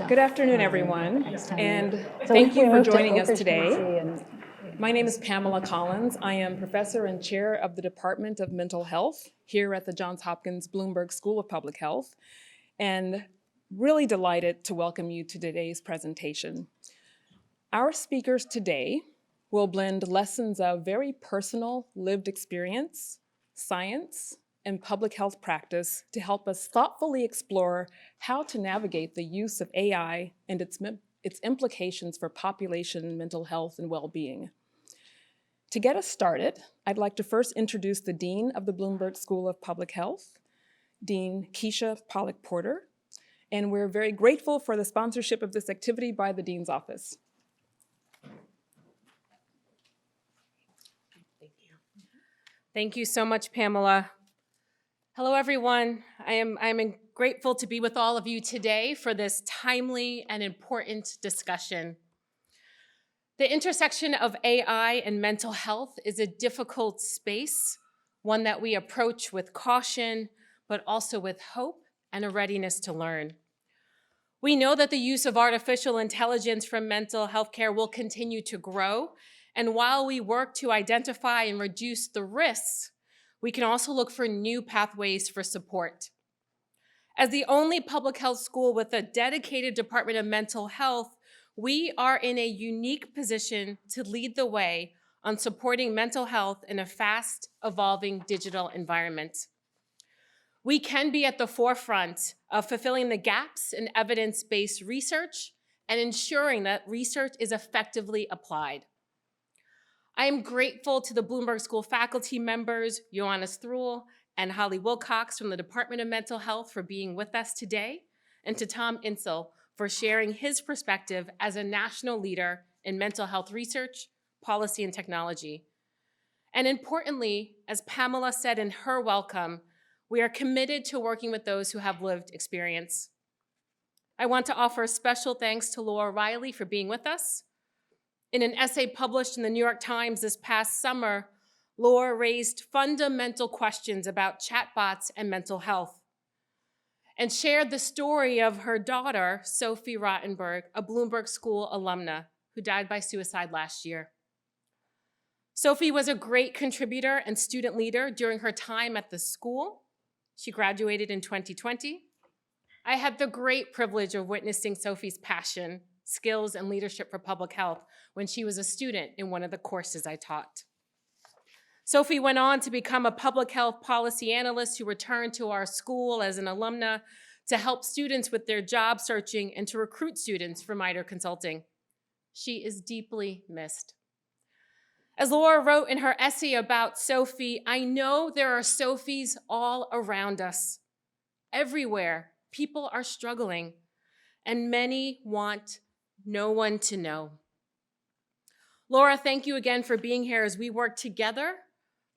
Good afternoon, everyone, and thank you for joining us today. My name is Pamela Collins. I am professor and chair of the Department of Mental Health here at the Johns Hopkins Bloomberg School of Public Health, and really delighted to welcome you to today's presentation. Our speakers today will blend lessons of very personal lived experience, science, and public health practice to help us thoughtfully explore how to navigate the use of AI and its implications for population mental health and well-being. To get us started, I'd like to first introduce the Dean of the Bloomberg School of Public Health, Dean Keisha Pollack-Porter, and we're very grateful for the sponsorship of this activity by the Dean's Office. Thank you so much, Pamela. Hello, everyone. I'm grateful to be with all of you today for this timely and important discussion. The intersection of AI and mental health is a difficult space, one that we approach with caution, but also with hope and a readiness to learn. We know that the use of artificial intelligence for mental health care will continue to grow, and while we work to identify and reduce the risks, we can also look for new pathways for support. As the only public health school with a dedicated Department of Mental Health, we are in a unique position to lead the way on supporting mental health in a fast evolving digital environment. We can be at the forefront of fulfilling the gaps in evidence-based research and ensuring that research is effectively applied. I am grateful to the Bloomberg School faculty members, Johannes Thrul and Holly Wilcox from the Department of Mental Health for being with us today, and to Tom Insel for sharing his perspective as a national leader in mental health research, policy, and technology. And importantly, as Pamela said in her welcome, we are committed to working with those who have lived experience. I want to offer special thanks to Laura Reiley for being with us. In an essay published in the New York Times this past summer, Laura raised fundamental questions about chatbots and mental health and shared the story of her daughter, Sophie Rottenberg, a Bloomberg School alumna who died by suicide last year. Sophie was a great contributor and student leader during her time at the school. She graduated in 2020. I had the great privilege of witnessing Sophie's passion, skills, and leadership for public health when she was a student in one of the courses I taught. Sophie went on to become a public health policy analyst who returned to our school as an alumna to help students with their job searching and to recruit students for MITRE consulting. She is deeply missed. As Laura wrote in her essay about Sophie, I know there are Sophies all around us. Everywhere, people are struggling, and many want no one to know. Laura, thank you again for being here as we work together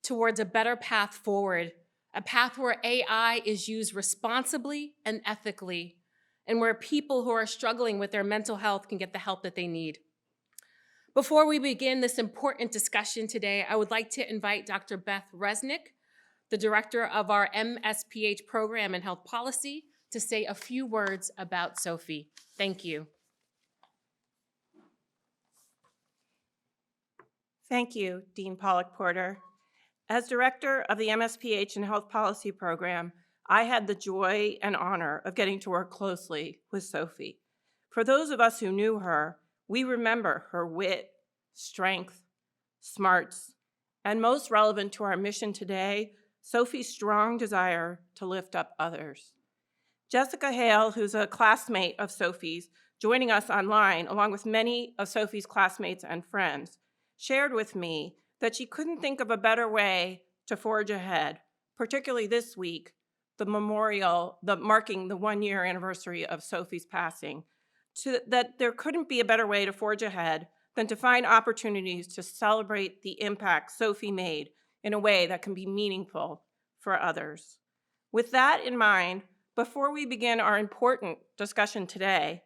towards a better path forward, a path where AI is used responsibly and ethically, and where people who are struggling with their mental health can get the help that they need. Before we begin this important discussion today, I would like to invite Dr. Beth Resnick, the director of our MSPH program in health policy, to say a few words about Sophie. Thank you. Thank you, Dean Pollack-Porter. As director of the MSPH and Health Policy Program, I had the joy and honor of getting to work closely with Sophie. For those of us who knew her, we remember her wit, strength, smarts, and most relevant to our mission today, Sophie's strong desire to lift up others. Jessica Hale, who's a classmate of Sophie's, joining us online, along with many of Sophie's classmates and friends, shared with me that she couldn't think of a better way to forge ahead, particularly this week, marking the 1-year anniversary of Sophie's passing, that there couldn't be a better way to forge ahead than to find opportunities to celebrate the impact Sophie made in a way that can be meaningful for others. With that in mind, before we begin our important discussion today,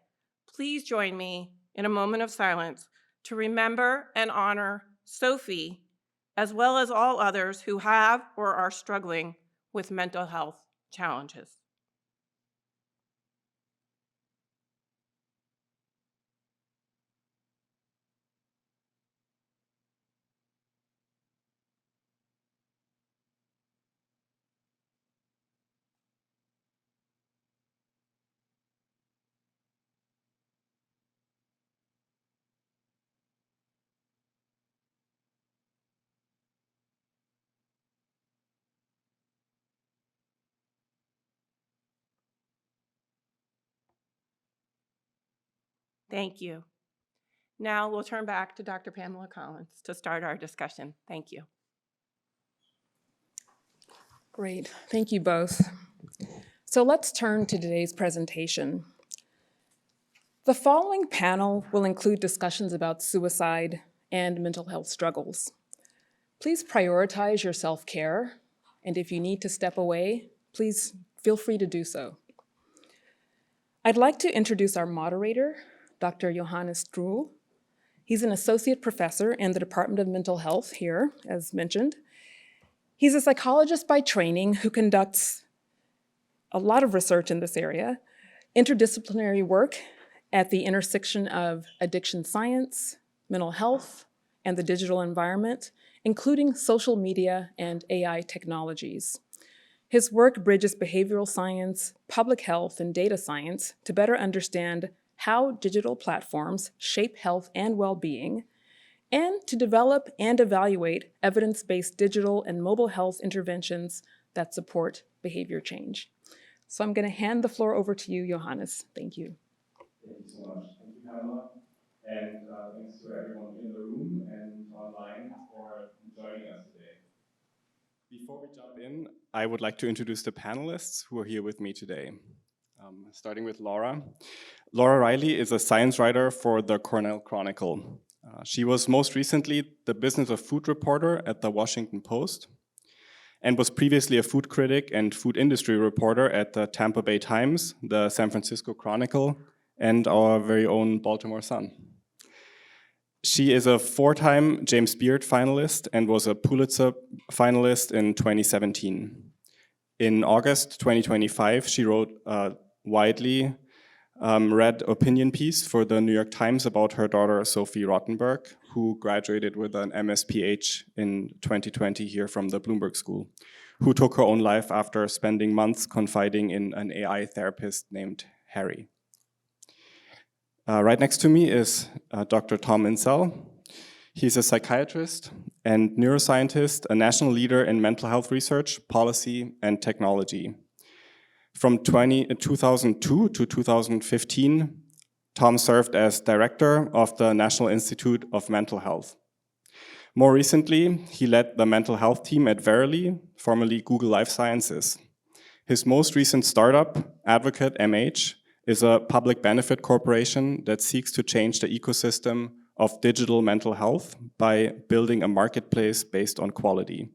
please join me in a moment of silence to remember and honor Sophie, as well as all others who have or are struggling with mental health challenges. Thank you. Now we'll turn back to Dr. Pamela Collins to start our discussion. Thank you. Great, thank you both. So let's turn to today's presentation. The following panel will include discussions about suicide and mental health struggles. Please prioritize your self-care, and if you need to step away, please feel free to do so. I'd like to introduce our moderator, Dr. Johannes Thrul. He's an associate professor in the Department of Mental Health here, as mentioned. He's a psychologist by training who conducts a lot of research in this area, interdisciplinary work at the intersection of addiction science, mental health, and the digital environment, including social media and AI technologies. His work bridges behavioral science, public health, and data science to better understand how digital platforms shape health and well-being, and to develop and evaluate evidence-based digital and mobile health interventions that support behavior change. So I'm going to hand the floor over to you, Johannes. Thank you. Thank you so much. Thank you, Pamela. And thanks to everyone in the room and online for joining us today. Before we jump in, I would like to introduce the panelists who are here with me today. Starting with Laura. Laura Reiley is a science writer for the Cornell Chronicle. She was most recently the business of food reporter at the Washington Post and was previously a food critic and food industry reporter at the Tampa Bay Times, the San Francisco Chronicle, and our very own Baltimore Sun. She is a 4-time James Beard finalist and was a Pulitzer finalist in 2017. In August 2025, she wrote a widely read opinion piece for the New York Times about her daughter, Sophie Rottenberg, who graduated with an MSPH in 2020 here from the Bloomberg School, who took her own life after spending months confiding in an AI therapist named Harry. Right next to me is Dr. Tom Insel. He's a psychiatrist and neuroscientist, a national leader in mental health research, policy, and technology. From 2002 to 2015, Tom served as director of the National Institute of Mental Health. More recently, he led the mental health team at Verily, formerly Google Life Sciences. His most recent startup, Advocate MH, is a public benefit corporation that seeks to change the ecosystem of digital mental health by building a marketplace based on quality.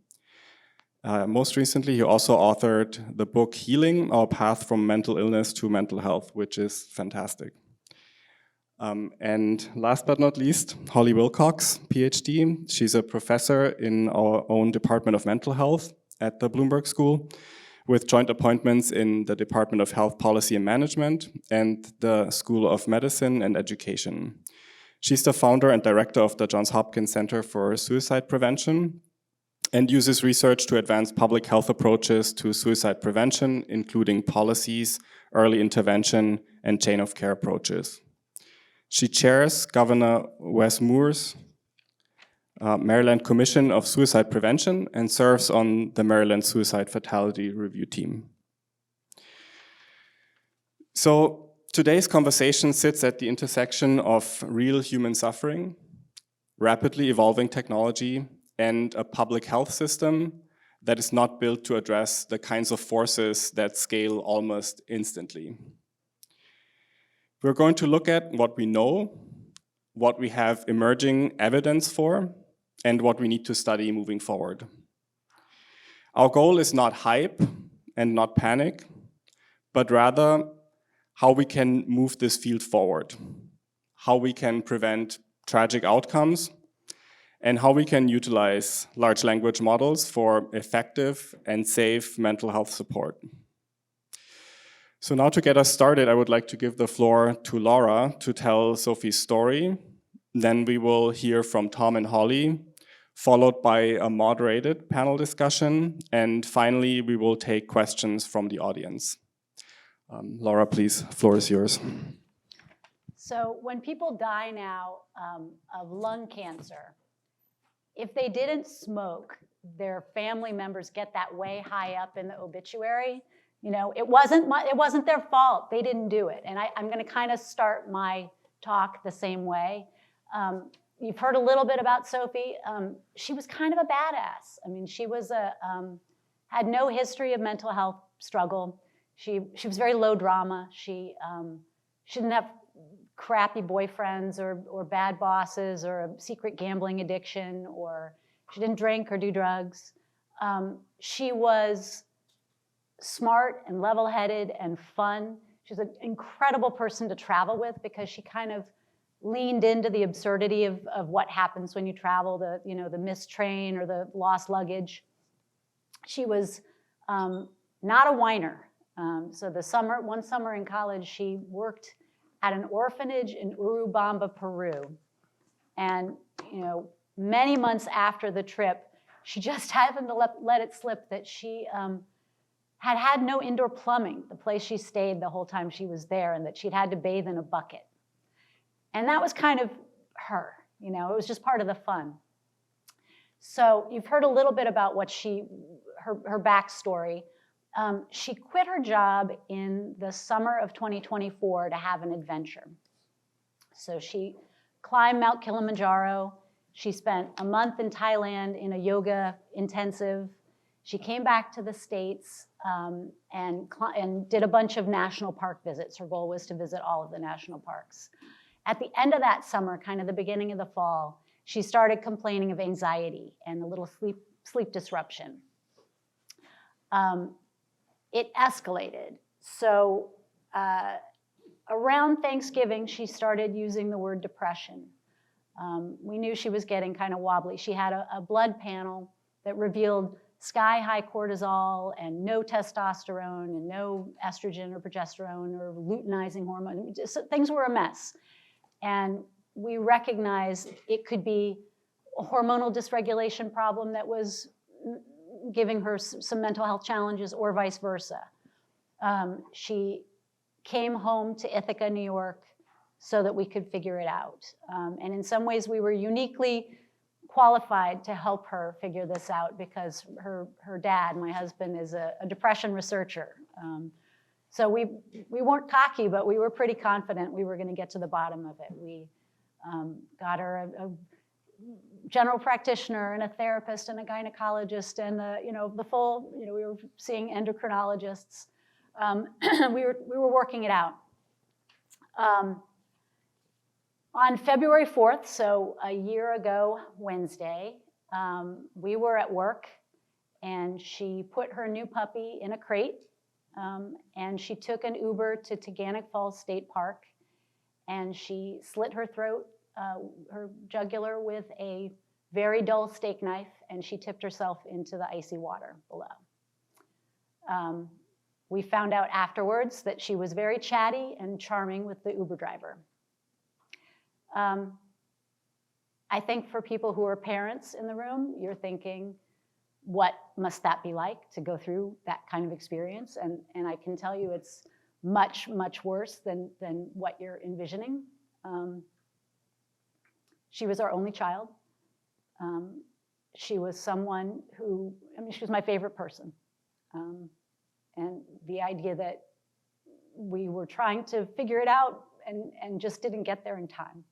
Most recently, he also authored the book Healing, Our Path from Mental Illness to Mental Health, which is fantastic. And last but not least, Holly Wilcox, PhD. She's a professor in our own Department of Mental Health at the Bloomberg School, with joint appointments in the Department of Health Policy and Management and the School of Medicine and Education. She's the founder and director of the Johns Hopkins Center for Suicide Prevention and uses research to advance public health approaches to suicide prevention, including policies, early intervention, and chain of care approaches. She chairs Governor Wes Moore's Maryland Commission of Suicide Prevention and serves on the Maryland Suicide Fatality Review Team. So today's conversation sits at the intersection of real human suffering, rapidly evolving technology, and a public health system that is not built to address the kinds of forces that scale almost instantly. We're going to look at what we know, what we have emerging evidence for, and what we need to study moving forward. Our goal is not hype and not panic, but rather how we can move this field forward, how we can prevent tragic outcomes, and how we can utilize large language models for effective and safe mental health support. So now to get us started, I would like to give the floor to Laura to tell Sophie's story. Then we will hear from Tom and Holly, followed by a moderated panel discussion. And finally, we will take questions from the audience. Laura, please, floor is yours. So when people die now of lung cancer, if they didn't smoke, their family members get that way high up in the obituary. You know, it wasn't their fault. They didn't do it. And I'm going to kind of start my talk the same way. You've heard a little bit about Sophie. She was kind of a badass. I mean, she was had no history of mental health struggle. She was very low drama. She didn't have crappy boyfriends or bad bosses or a secret gambling addiction, or she didn't drink or do drugs. She was smart and level-headed and fun. She's an incredible person to travel with because she kind of leaned into the absurdity of what happens when you travel, the missed train or the lost luggage. She was not a whiner. So one summer in college, she worked at an orphanage in Urubamba, Peru. And many months after the trip, she just happened to let it slip that she had no indoor plumbing, the place she stayed the whole time she was there, and that she'd had to bathe in a bucket. And that was kind of her, it was just part of the fun. So you've heard a little bit about what her backstory. She quit her job in the summer of 2024 to have an adventure. So she climbed Mount Kilimanjaro. She spent a month in Thailand in a yoga intensive. She came back to the States and did a bunch of national park visits. Her goal was to visit all of the national parks. At the end of that summer, kind of the beginning of the fall, she started complaining of anxiety and a little sleep disruption. It escalated. So around Thanksgiving, she started using the word depression. We knew she was getting kind of wobbly. She had a blood panel that revealed sky-high cortisol and no testosterone and no estrogen or progesterone or luteinizing hormone. Things were a mess. And we recognized it could be a hormonal dysregulation problem that was giving her some mental health challenges, or vice versa. She came home to Ithaca, New York, so that we could figure it out. And in some ways, we were uniquely qualified to help her figure this out because her dad, my husband, is a depression researcher. So we weren't cocky, but we were pretty confident we were going to get to the bottom of it. We got her a general practitioner and a therapist and a gynecologist and the full, we were seeing endocrinologists. We were working it out. On February 4th, so a year ago Wednesday, we were at work and she put her new puppy in a crate and she took an Uber to Taganic Falls State Park and she slit her throat, her jugular, with a very dull steak knife, and she tipped herself into the icy water below. We found out afterwards that she was very chatty and charming with the Uber driver. I think for people who are parents in the room, you're thinking, what must that be like to go through that kind of experience? And I can tell you it's much, much worse than what you're envisioning. She was our only child. She was someone who, she was my favorite person. And the idea that we were trying to figure it out and just didn't get there in time.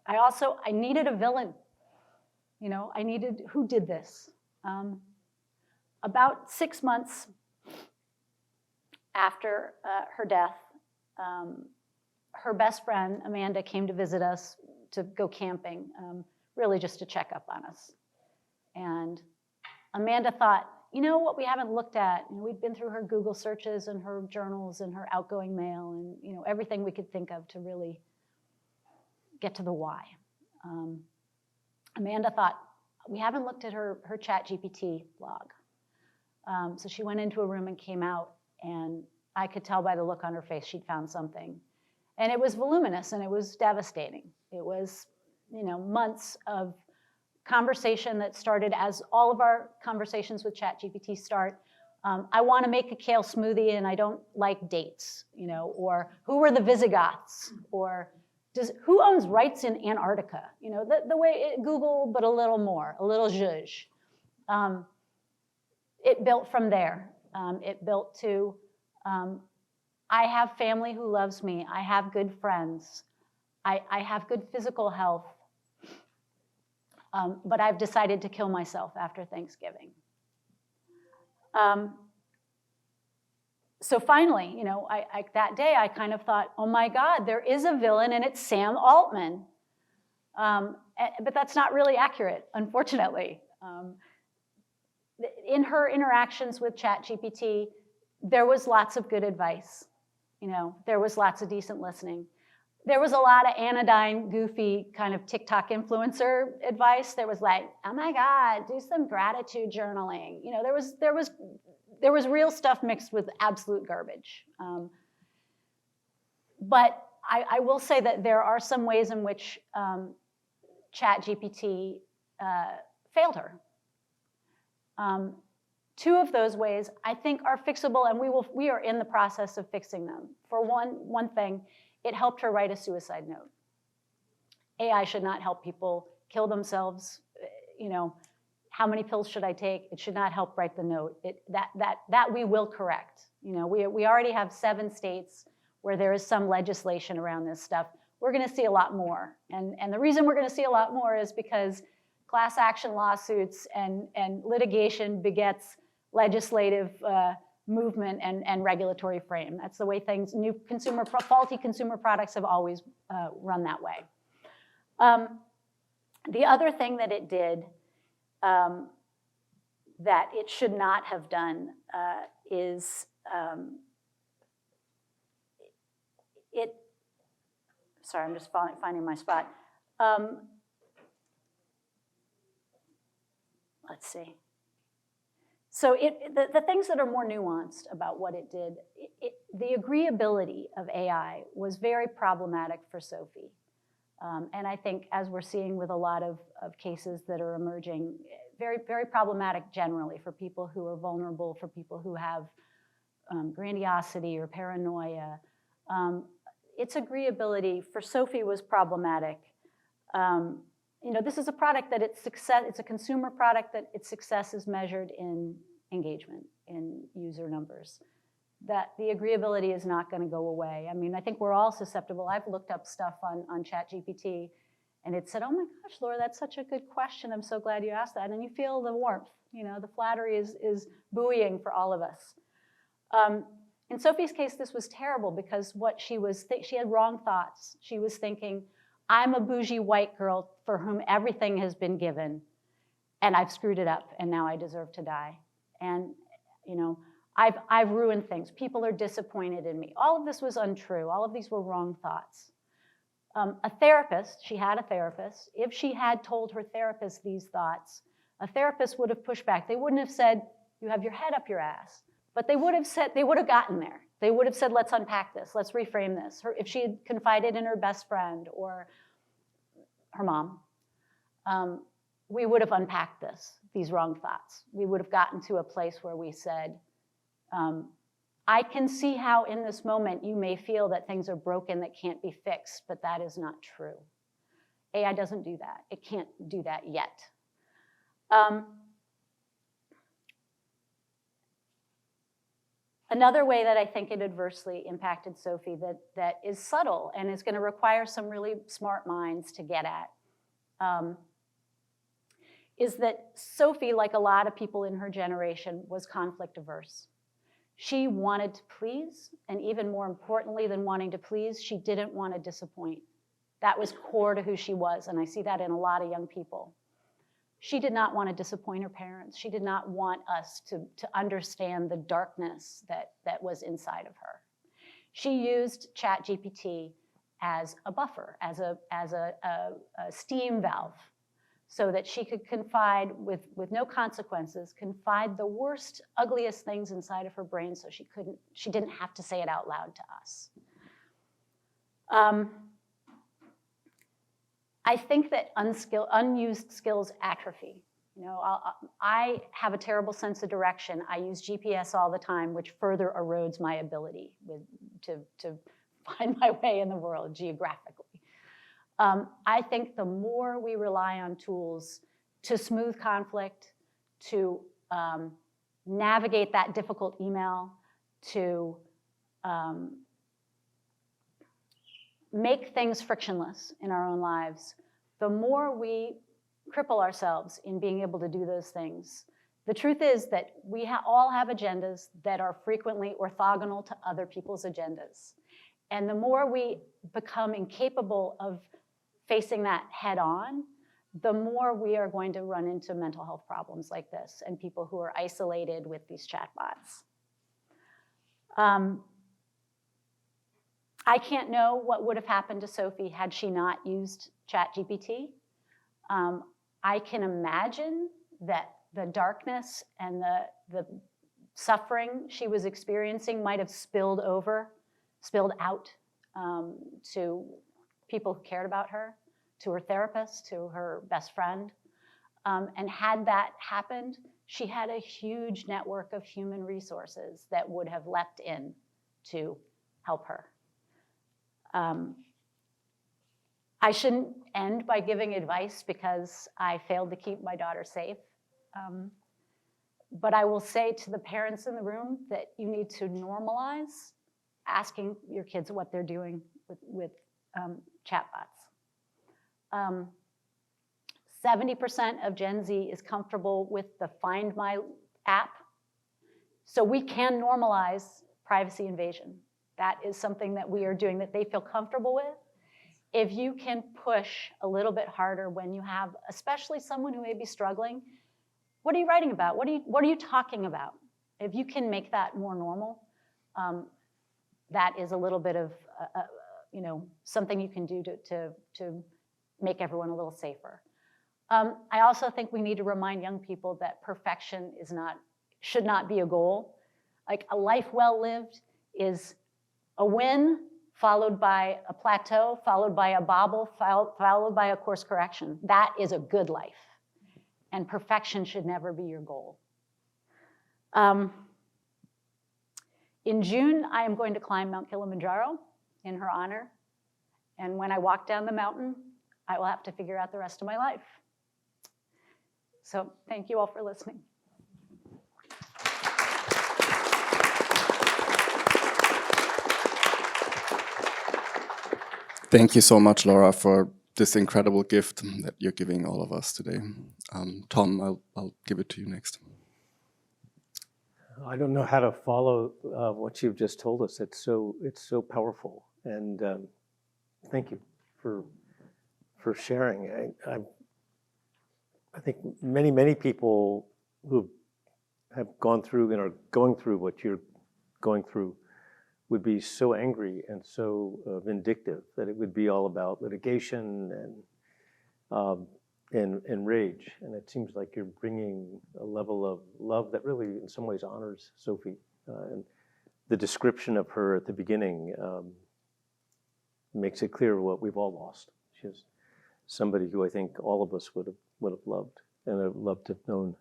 I needed a villain. I needed, who did this? About 6 months after her death, her best friend, Amanda, came to visit us to go camping, really just to check up on us. And Amanda thought, what we haven't looked at, we'd been through her Google searches and her journals and her outgoing mail and everything we could think of to really get to the why. Amanda thought, we haven't looked at her ChatGPT log. So she went into a room and came out, and I could tell by the look on her face she'd found something. And it was voluminous and it was devastating. It was, months of conversation that started as all of our conversations with ChatGPT start. I want to make a kale smoothie and I don't like dates, or who were the Visigoths, or who owns rights in Antarctica? The way Google, but a little more, a little zhuzh. It built from there. It built to, I have family who loves me. I have good friends. I have good physical health. But I've decided to kill myself after Thanksgiving. So finally, you know, that day I kind of thought, oh my God, there is a villain and it's Sam Altman. But that's not really accurate, unfortunately. In her interactions with ChatGPT, there was lots of good advice. You know, there was lots of decent listening. There was a lot of anodyne, goofy kind of TikTok influencer advice. There was like, oh my God, do some gratitude journaling. You know, there was real stuff mixed with absolute garbage. But I will say that there are some ways in which ChatGPT failed her. Two of those ways I think are fixable, and we are in the process of fixing them. For one thing, it helped her write a suicide note. AI should not help people kill themselves. You know, how many pills should I take? It should not help write the note. That we will correct. You know, we already have 7 states where there is some legislation around this stuff. We're going to see a lot more, and the reason we're going to see a lot more is because class action lawsuits and litigation begets legislative movement and regulatory frame. That's the way things, faulty consumer products have always run that way. The other thing that it did that it should not have done is sorry, I'm just finding my spot. Let's see. So the things that are more nuanced about what it did, the agreeability of AI was very problematic for Sophie. And I think, as we're seeing with a lot of cases that are emerging, very, very problematic generally for people who are vulnerable, for people who have grandiosity or paranoia. Its agreeability for Sophie was problematic. You know, this is a product that its success, it's a consumer product that its success is measured in engagement, in user numbers. That the agreeability is not going to go away. I mean, I think we're all susceptible. I've looked up stuff on ChatGPT, and it said, oh my gosh, Laura, that's such a good question. I'm so glad you asked that. And you feel the warmth, you know, the flattery is buoying for all of us. In Sophie's case, this was terrible because what she had wrong thoughts. She was thinking, I'm a bougie white girl for whom everything has been given, and I've screwed it up, and now I deserve to die. And, you know, I've ruined things. People are disappointed in me. All of this was untrue. All of these were wrong thoughts. A therapist, she had a therapist. If she had told her therapist these thoughts, a therapist would have pushed back. They wouldn't have said, you have your head up your ass. But they would have said, they would have gotten there. They would have said, let's unpack this. Let's reframe this. If she had confided in her best friend or her mom, we would have unpacked these wrong thoughts. We would have gotten to a place where we said, I can see how in this moment you may feel that things are broken that can't be fixed, but that is not true. AI doesn't do that. It can't do that yet. Another way that I think it adversely impacted Sophie that is subtle and is going to require some really smart minds to get at is that Sophie, like a lot of people in her generation, was conflict averse. She wanted to please, and even more importantly than wanting to please, she didn't want to disappoint. That was core to who she was, and I see that in a lot of young people. She did not want to disappoint her parents. She did not want us to understand the darkness that was inside of her. She used ChatGPT as a buffer, as a steam valve, so that she could confide with no consequences, confide the worst, ugliest things inside of her brain so she didn't have to say it out loud to us. I think that unused skills atrophy. You know, I have a terrible sense of direction. I use GPS all the time, which further erodes my ability to find my way in the world geographically. I think the more we rely on tools to smooth conflict, to navigate that difficult email, to make things frictionless in our own lives, the more we cripple ourselves in being able to do those things. The truth is that we all have agendas that are frequently orthogonal to other people's agendas. And the more we become incapable of facing that head on, the more we are going to run into mental health problems like this and people who are isolated with these chatbots. I can't know what would have happened to Sophie had she not used ChatGPT. I can imagine that the darkness and the suffering she was experiencing might have spilled out to people who cared about her, to her therapist, to her best friend. And had that happened, she had a huge network of human resources that would have leapt in to help her. I shouldn't end by giving advice because I failed to keep my daughter safe. But I will say to the parents in the room that you need to normalize asking your kids what they're doing with chatbots. 70% of Gen Z is comfortable with the Find My app. So we can normalize privacy invasion. That is something that we are doing that they feel comfortable with. If you can push a little bit harder when you have, especially someone who may be struggling, what are you writing about? What are you talking about? If you can make that more normal, that is a little bit of something you can do to make everyone a little safer. I also think we need to remind young people that perfection should not be a goal. Like a life well lived is a win followed by a plateau, followed by a bobble, followed by a course correction. That is a good life. And perfection should never be your goal. In June, I am going to climb Mount Kilimanjaro in her honor. And when I walk down the mountain, I will have to figure out the rest of my life. So thank you all for listening. Thank you so much, Laura, for this incredible gift that you're giving all of us today. Tom, I'll give it to you next. I don't know how to follow what you've just told us. It's so powerful, and thank you for sharing. I think many people who have gone through and are going through what you're going through would be so angry and so vindictive that it would be all about litigation and rage. And it seems like you're bringing a level of love that really, in some ways, honors Sophie. And the description of her at the beginning makes it clear what we've all lost. She's somebody who I think all of us would have loved and have loved to have known.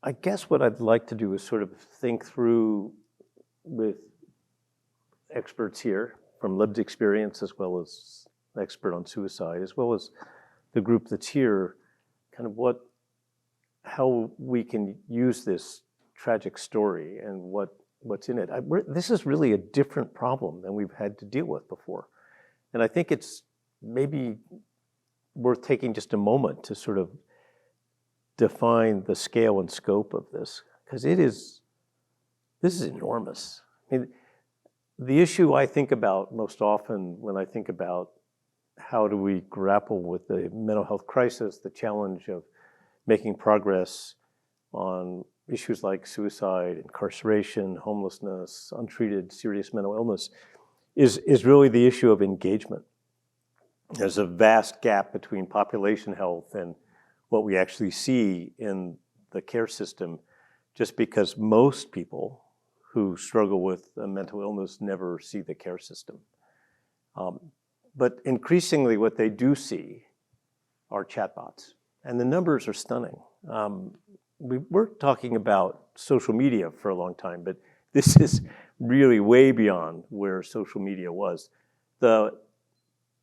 I guess what I'd like to do is sort of think through with experts here from lived experience, as well as an expert on suicide, as well as the group that's here, kind of how we can use this tragic story and what's in it. This is really a different problem than we've had to deal with before. And I think it's maybe worth taking just a moment to sort of define the scale and scope of this, because this is enormous. I mean, the issue I think about most often when I think about how do we grapple with the mental health crisis, the challenge of making progress on issues like suicide, incarceration, homelessness, untreated serious mental illness, is really the issue of engagement. There's a vast gap between population health and what we actually see in the care system, just because most people who struggle with a mental illness never see the care system. But increasingly what they do see are chatbots, and the numbers are stunning. We were talking about social media for a long time, but this is really way beyond where social media was.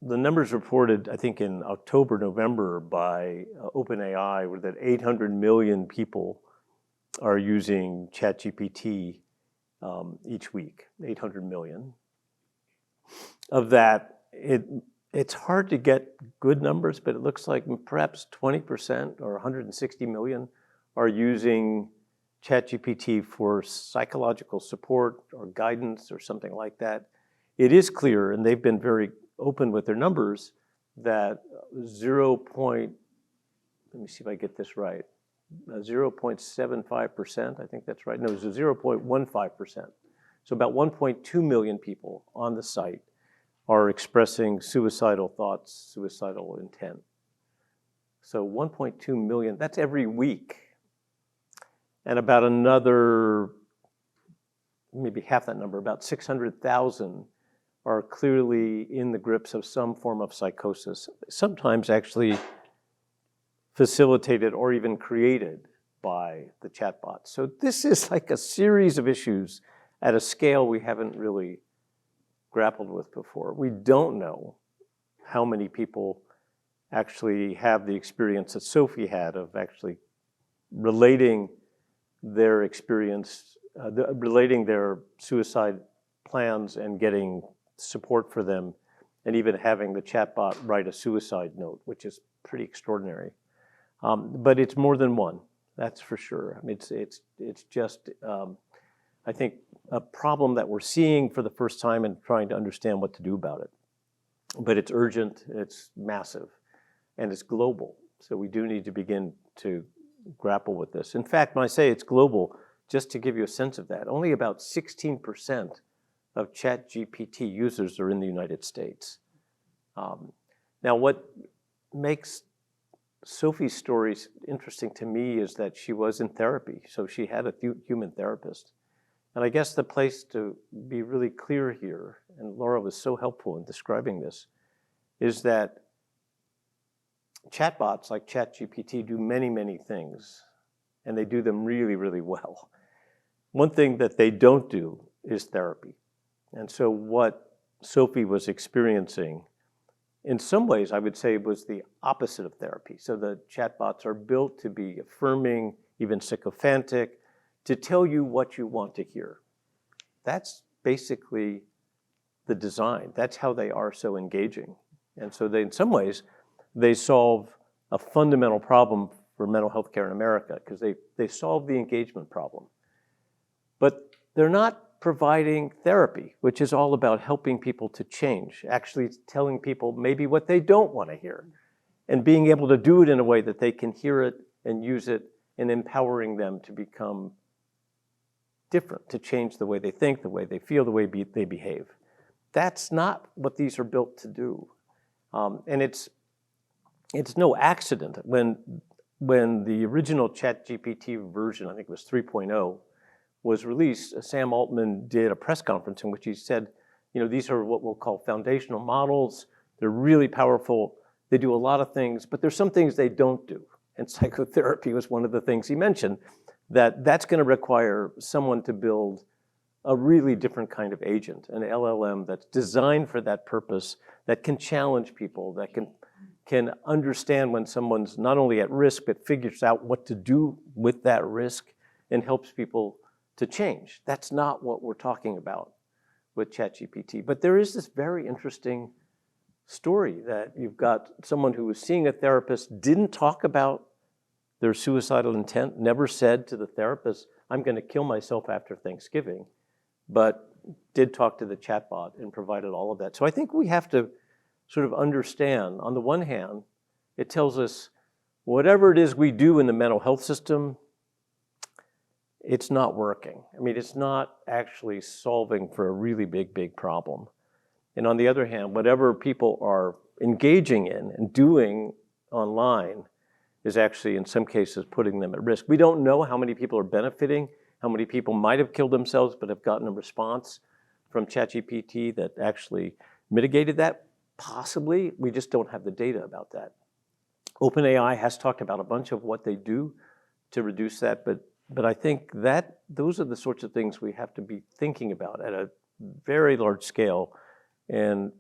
The numbers reported, I think in October, November by OpenAI were that 800 million people are using ChatGPT each week, 800 million. Of that, it's hard to get good numbers, but it looks like perhaps 20% or 160 million are using ChatGPT for psychological support or guidance or something like that. It is clear, and they've been very open with their numbers, that let me see if I get this right, 0.75%, I think that's right. No, it's 0.15%. So about 1.2 million people on the site are expressing suicidal thoughts, suicidal intent. So 1.2 million, that's every week. And about another, maybe half that number, about 600,000 are clearly in the grips of some form of psychosis, sometimes actually facilitated or even created by the chatbot. So this is like a series of issues at a scale we haven't really grappled with before. We don't know how many people actually have the experience that Sophie had of actually relating their experience, relating their suicide plans and getting support for them, and even having the chatbot write a suicide note, which is pretty extraordinary. But it's more than one, that's for sure. I mean, it's just, I think, a problem that we're seeing for the first time and trying to understand what to do about it. But it's urgent, it's massive, and it's global. So we do need to begin to grapple with this. In fact, when I say it's global, just to give you a sense of that, only about 16% of ChatGPT users are in the United States. Now, what makes Sophie's story interesting to me is that she was in therapy, so she had a human therapist. And I guess the place to be really clear here, and Laura was so helpful in describing this, is that chatbots like ChatGPT do many, many things, and they do them really, really well. One thing that they don't do is therapy. And so what Sophie was experiencing, in some ways, I would say, was the opposite of therapy. So the chatbots are built to be affirming, even sycophantic, to tell you what you want to hear. That's basically the design. That's how they are so engaging. And so they, in some ways, they solve a fundamental problem for mental health care in America, because they solve the engagement problem. But they're not providing therapy, which is all about helping people to change, actually telling people maybe what they don't want to hear, and being able to do it in a way that they can hear it and use it, and empowering them to become different, to change the way they think, the way they feel, the way they behave. That's not what these are built to do. And it's no accident when the original ChatGPT version, I think it was 3.0, was released, Sam Altman did a press conference in which he said, you know, these are what we'll call foundational models. They're really powerful. They do a lot of things, but there's some things they don't do. And psychotherapy was one of the things he mentioned, that's going to require someone to build a really different kind of agent, an LLM that's designed for that purpose, that can challenge people, that can understand when someone's not only at risk, but figures out what to do with that risk and helps people to change. That's not what we're talking about with ChatGPT. But there is this very interesting story that you've got someone who was seeing a therapist, didn't talk about their suicidal intent, never said to the therapist, I'm going to kill myself after Thanksgiving, but did talk to the chatbot and provided all of that. So I think we have to sort of understand, on the one hand, it tells us whatever it is we do in the mental health system, it's not working. I mean, it's not actually solving for a really big problem. And on the other hand, whatever people are engaging in and doing online is actually, in some cases, putting them at risk. We don't know how many people are benefiting, how many people might have killed themselves but have gotten a response from ChatGPT that actually mitigated that. Possibly, we just don't have the data about that. OpenAI has talked about a bunch of what they do to reduce that, but I think that those are the sorts of things we have to be thinking about at a very large scale and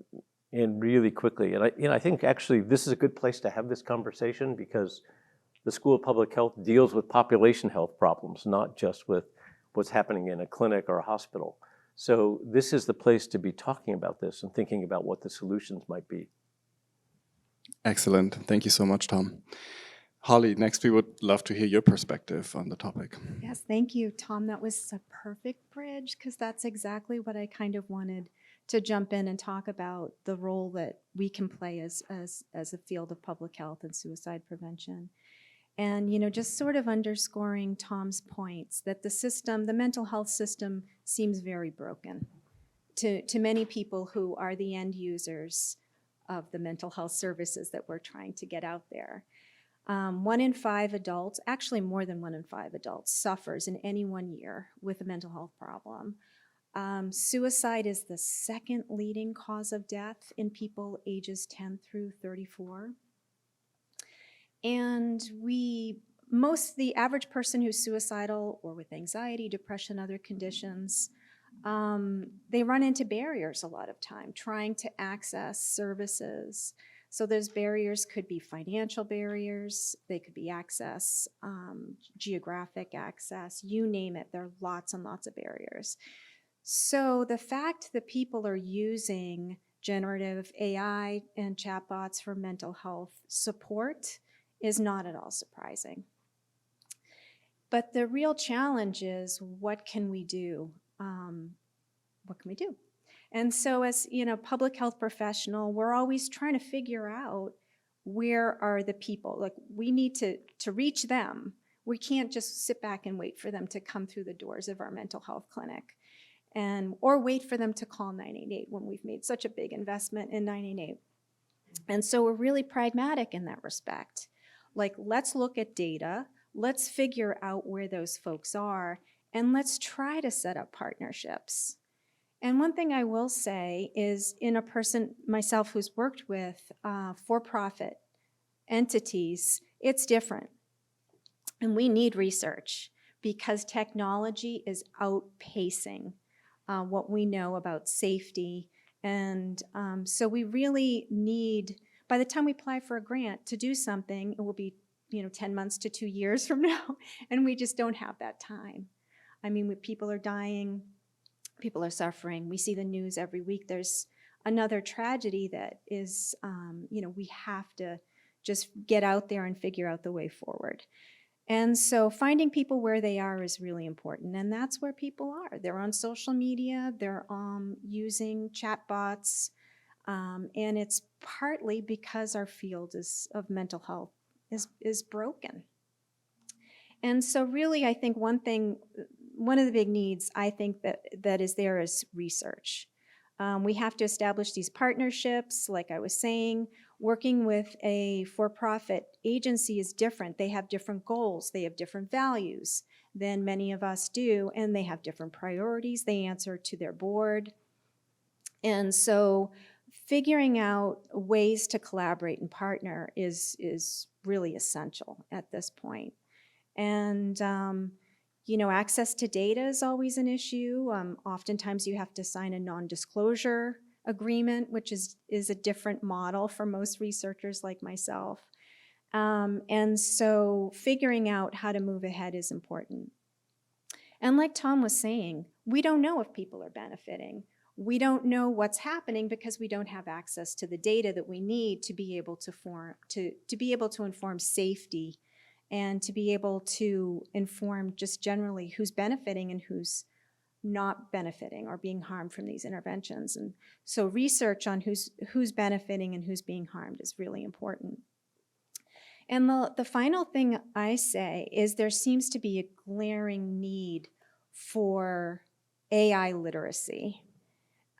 really quickly. And I think actually this is a good place to have this conversation, because the School of Public Health deals with population health problems, not just with what's happening in a clinic or a hospital. So this is the place to be talking about this and thinking about what the solutions might be. Excellent. Thank you so much, Tom. Holly, next we would love to hear your perspective on the topic. Yes, thank you, Tom. That was a perfect bridge because that's exactly what I kind of wanted to jump in and talk about, the role that we can play as a field of public health and suicide prevention. And, you know, just sort of underscoring Tom's points that the system, the mental health system, seems very broken to many people who are the end users of the mental health services that we're trying to get out there. 1 in 5 adults, actually more than 1 in 5 adults, suffers in any one year with a mental health problem. Suicide is the second leading cause of death in people ages 10 through 34. And the average person who's suicidal or with anxiety, depression, other conditions, they run into barriers a lot of time trying to access services. So those barriers could be financial barriers, they could be access, geographic access, you name it, there are lots and lots of barriers. So the fact that people are using generative AI and chatbots for mental health support is not at all surprising. But the real challenge is, what can we do? What can we do? And so as, you know, public health professional, we're always trying to figure out where are the people. Like, we need to reach them. We can't just sit back and wait for them to come through the doors of our mental health clinic, or wait for them to call 988 when we've made such a big investment in 988. And so we're really pragmatic in that respect. Like, let's look at data, let's figure out where those folks are, and let's try to set up partnerships. And one thing I will say is, in a person, myself, who's worked with for-profit entities, it's different. And we need research because technology is outpacing what we know about safety. And so we really need, by the time we apply for a grant to do something, it will be 10 months to 2 years from now, and we just don't have that time. I mean, people are dying, people are suffering. We see the news every week. There's another tragedy that is, we have to just get out there and figure out the way forward. And so finding people where they are is really important, and that's where people are. They're on social media, they're using chatbots, and it's partly because our field of mental health is broken. And so really, I think one of the big needs I think that is there is research. We have to establish these partnerships, like I was saying. Working with a for-profit agency is different. They have different goals, they have different values than many of us do, and they have different priorities. They answer to their board. And so figuring out ways to collaborate and partner is really essential at this point. And access to data is always an issue. Oftentimes you have to sign a non-disclosure agreement, which is a different model for most researchers like myself. And so figuring out how to move ahead is important. And like Tom was saying, we don't know if people are benefiting. We don't know what's happening because we don't have access to the data that we need to be able to inform safety, and to be able to inform just generally who's benefiting and who's not benefiting or being harmed from these interventions. And so research on who's benefiting and who's being harmed is really important. And the final thing I say is there seems to be a glaring need for AI literacy.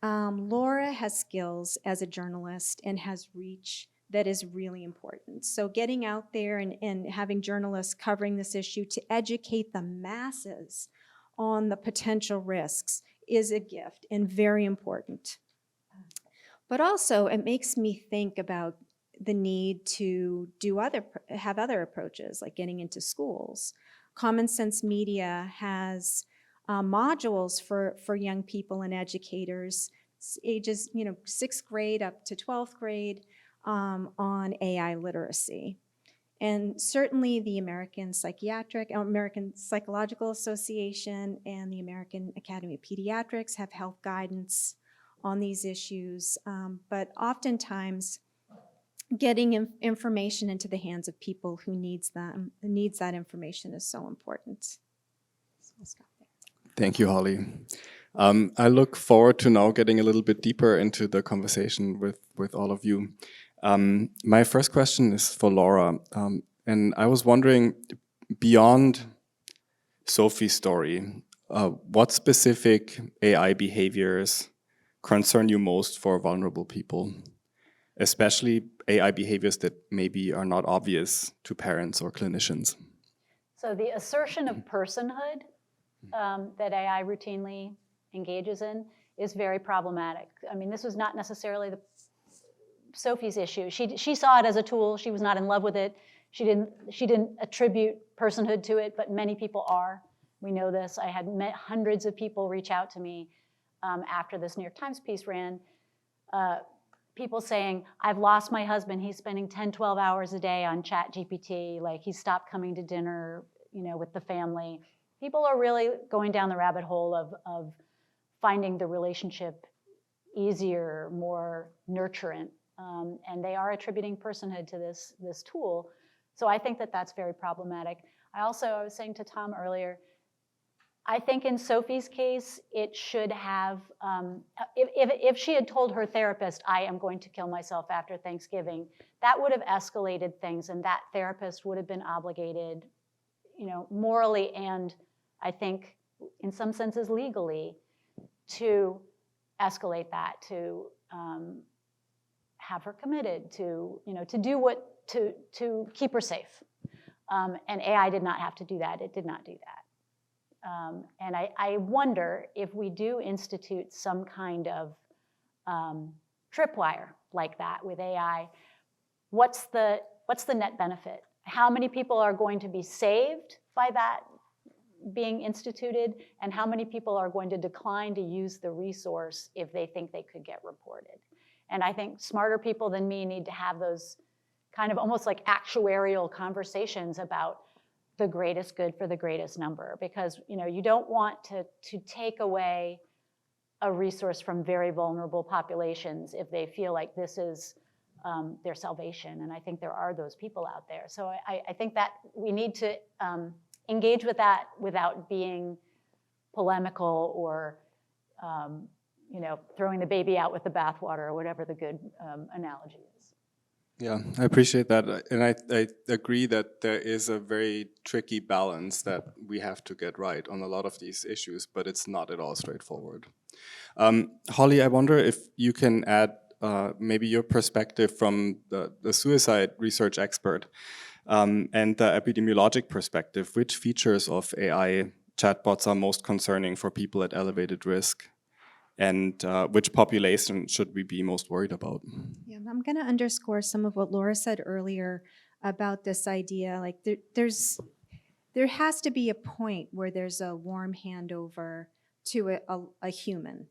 Laura has skills as a journalist and has reach that is really important. So getting out there and having journalists covering this issue to educate the masses on the potential risks is a gift and very important. But also it makes me think about the need to have other approaches, like getting into schools. Common Sense Media has modules for young people and educators, ages 6th grade up to 12th grade, on AI literacy. And certainly the American Psychological Association and the American Academy of Pediatrics have health guidance on these issues, but oftentimes getting information into the hands of people who needs that information is so important. So we'll stop there. Thank you, Holly. I look forward to now getting a little bit deeper into the conversation with all of you. My first question is for Laura, and I was wondering, beyond Sophie's story, what specific AI behaviors concern you most for vulnerable people, especially AI behaviors that maybe are not obvious to parents or clinicians? So the assertion of personhood that AI routinely engages in is very problematic. I mean, this was not necessarily Sophie's issue. She saw it as a tool. She was not in love with it. She didn't attribute personhood to it, but many people are. We know this. I had met hundreds of people reach out to me after this New York Times piece ran. People saying, I've lost my husband. He's spending 10, 12 hours a day on ChatGPT. Like, he stopped coming to dinner, with the family. People are really going down the rabbit hole of finding the relationship easier, more nurturant, and they are attributing personhood to this tool. So I think that that's very problematic. I was saying to Tom earlier, I think in Sophie's case, it should have, if she had told her therapist, I am going to kill myself after Thanksgiving, that would have escalated things, and that therapist would have been obligated, morally and I think in some senses legally, to escalate that, to have her committed, to do to keep her safe. And AI did not have to do that. It did not do that. And I wonder if we do institute some kind of tripwire like that with AI, what's the net benefit? How many people are going to be saved by that being instituted, and how many people are going to decline to use the resource if they think they could get reported? And I think smarter people than me need to have those kind of almost like actuarial conversations about the greatest good for the greatest number, because you don't want to take away a resource from very vulnerable populations if they feel like this is their salvation. And I think there are those people out there. So I think that we need to engage with that without being polemical or throwing the baby out with the bathwater, or whatever the good analogy is. Yeah, I appreciate that. And I agree that there is a very tricky balance that we have to get right on a lot of these issues, but it's not at all straightforward. Holly, I wonder if you can add maybe your perspective from the suicide research expert and the epidemiologic perspective. Which features of AI chatbots are most concerning for people at elevated risk? And which population should we be most worried about? Yeah, I'm going to underscore some of what Laura said earlier about this idea. Like there has to be a point where there's a warm handover to a human.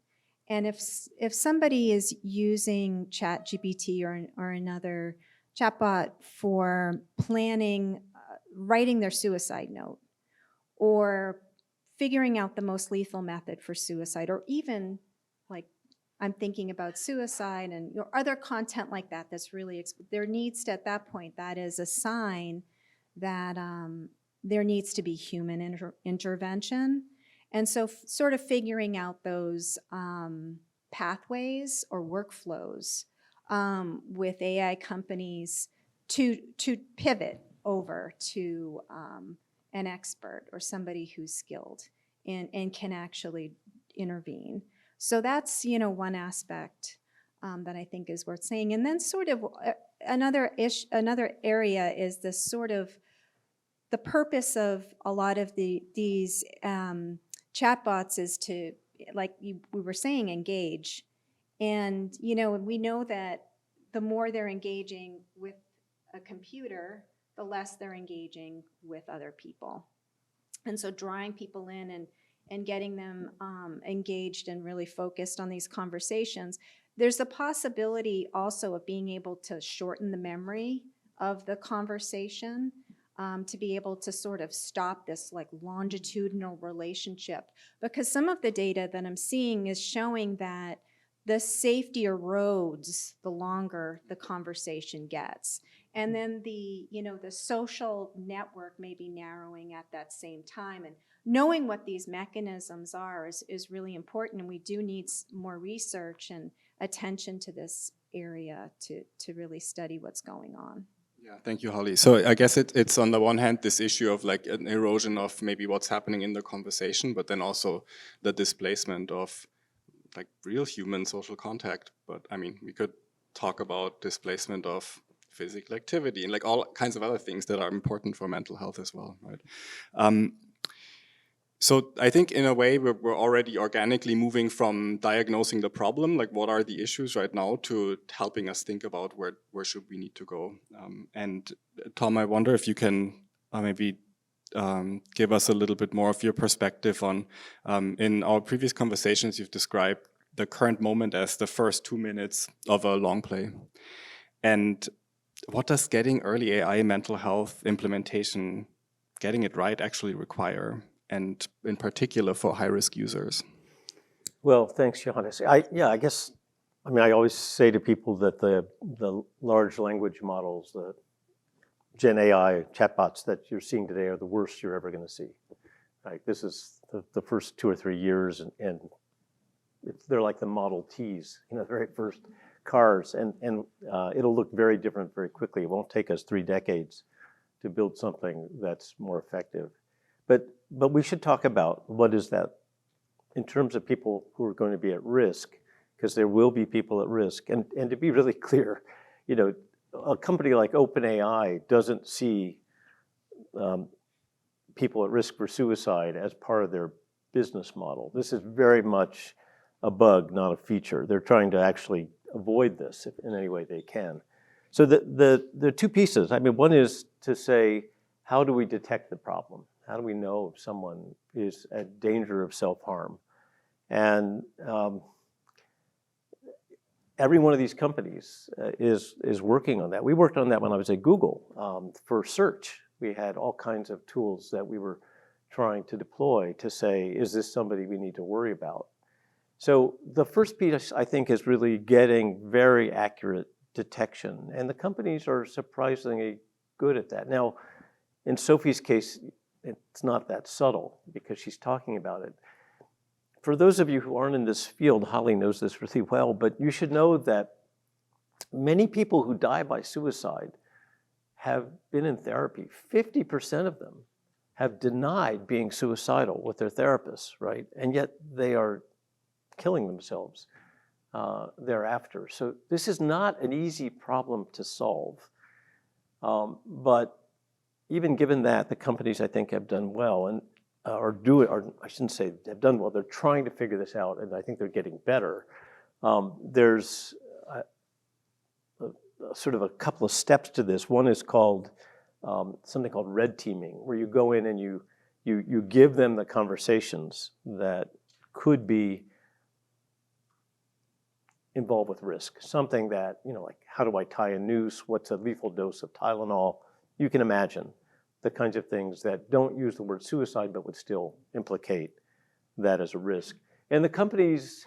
And if somebody is using ChatGPT or another chatbot for planning, writing their suicide note, or figuring out the most lethal method for suicide, or even like I'm thinking about suicide and other content like that, that's really, there needs to, at that point, that is a sign that there needs to be human intervention. And so sort of figuring out those pathways or workflows with AI companies to pivot over to an expert or somebody who's skilled and can actually intervene. So that's, one aspect that I think is worth saying. And then sort of another area is this sort of the purpose of a lot of these chatbots is to, like we were saying, engage. And, we know that the more they're engaging with a computer, the less they're engaging with other people. And so drawing people in and getting them engaged and really focused on these conversations. There's the possibility also of being able to shorten the memory of the conversation to be able to sort of stop this like longitudinal relationship. Because some of the data that I'm seeing is showing that the safety erodes the longer the conversation gets. And then the social network may be narrowing at that same time. And knowing what these mechanisms are is really important. And we do need more research and attention to this area to really study what's going on. Yeah, thank you, Holly. So I guess it's on the one hand this issue of like an erosion of maybe what's happening in the conversation, but then also the displacement of like real human social contact. But I mean, we could talk about displacement of physical activity and like all kinds of other things that are important for mental health as well, right? So I think in a way we're already organically moving from diagnosing the problem, like what are the issues right now, to helping us think about where should we need to go. And Tom, I wonder if you can maybe give us a little bit more of your perspective on, in our previous conversations, you've described the current moment as the first 2 minutes of a long play. And what does getting early AI mental health implementation, getting it right, actually require? And in particular for high-risk users? Well, thanks, Johannes. I always say to people that the large language models, the Gen AI chatbots that you're seeing today are the worst you're ever going to see. Right? This is the first 2 or 3 years, and they're like the Model Ts, the very first cars, and it'll look very different very quickly. It won't take us 3 decades to build something that's more effective. But we should talk about what is that in terms of people who are going to be at risk, because there will be people at risk. And to be really clear, a company like OpenAI doesn't see people at risk for suicide as part of their business model. This is very much a bug, not a feature. They're trying to actually avoid this in any way they can. So the 2 pieces, one is to say, how do we detect the problem? How do we know if someone is at danger of self-harm? And every one of these companies is working on that. We worked on that when I was at Google for search. We had all kinds of tools that we were trying to deploy to say, is this somebody we need to worry about? So the first piece, I think, is really getting very accurate detection. And the companies are surprisingly good at that. Now, in Sophie's case, it's not that subtle because she's talking about it. For those of you who aren't in this field, Holly knows this really well, but you should know that many people who die by suicide have been in therapy. 50% of them have denied being suicidal with their therapists, right? And yet they are killing themselves thereafter. So this is not an easy problem to solve. But even given that, the companies, I think, have done well, and or I shouldn't say have done well, they're trying to figure this out, and I think they're getting better. There's sort of a couple of steps to this. One is called something called red teaming, where you go in and you give them the conversations that could be involved with risk. Something that, like, how do I tie a noose? What's a lethal dose of Tylenol? You can imagine the kinds of things that don't use the word suicide, but would still implicate that as a risk. And the companies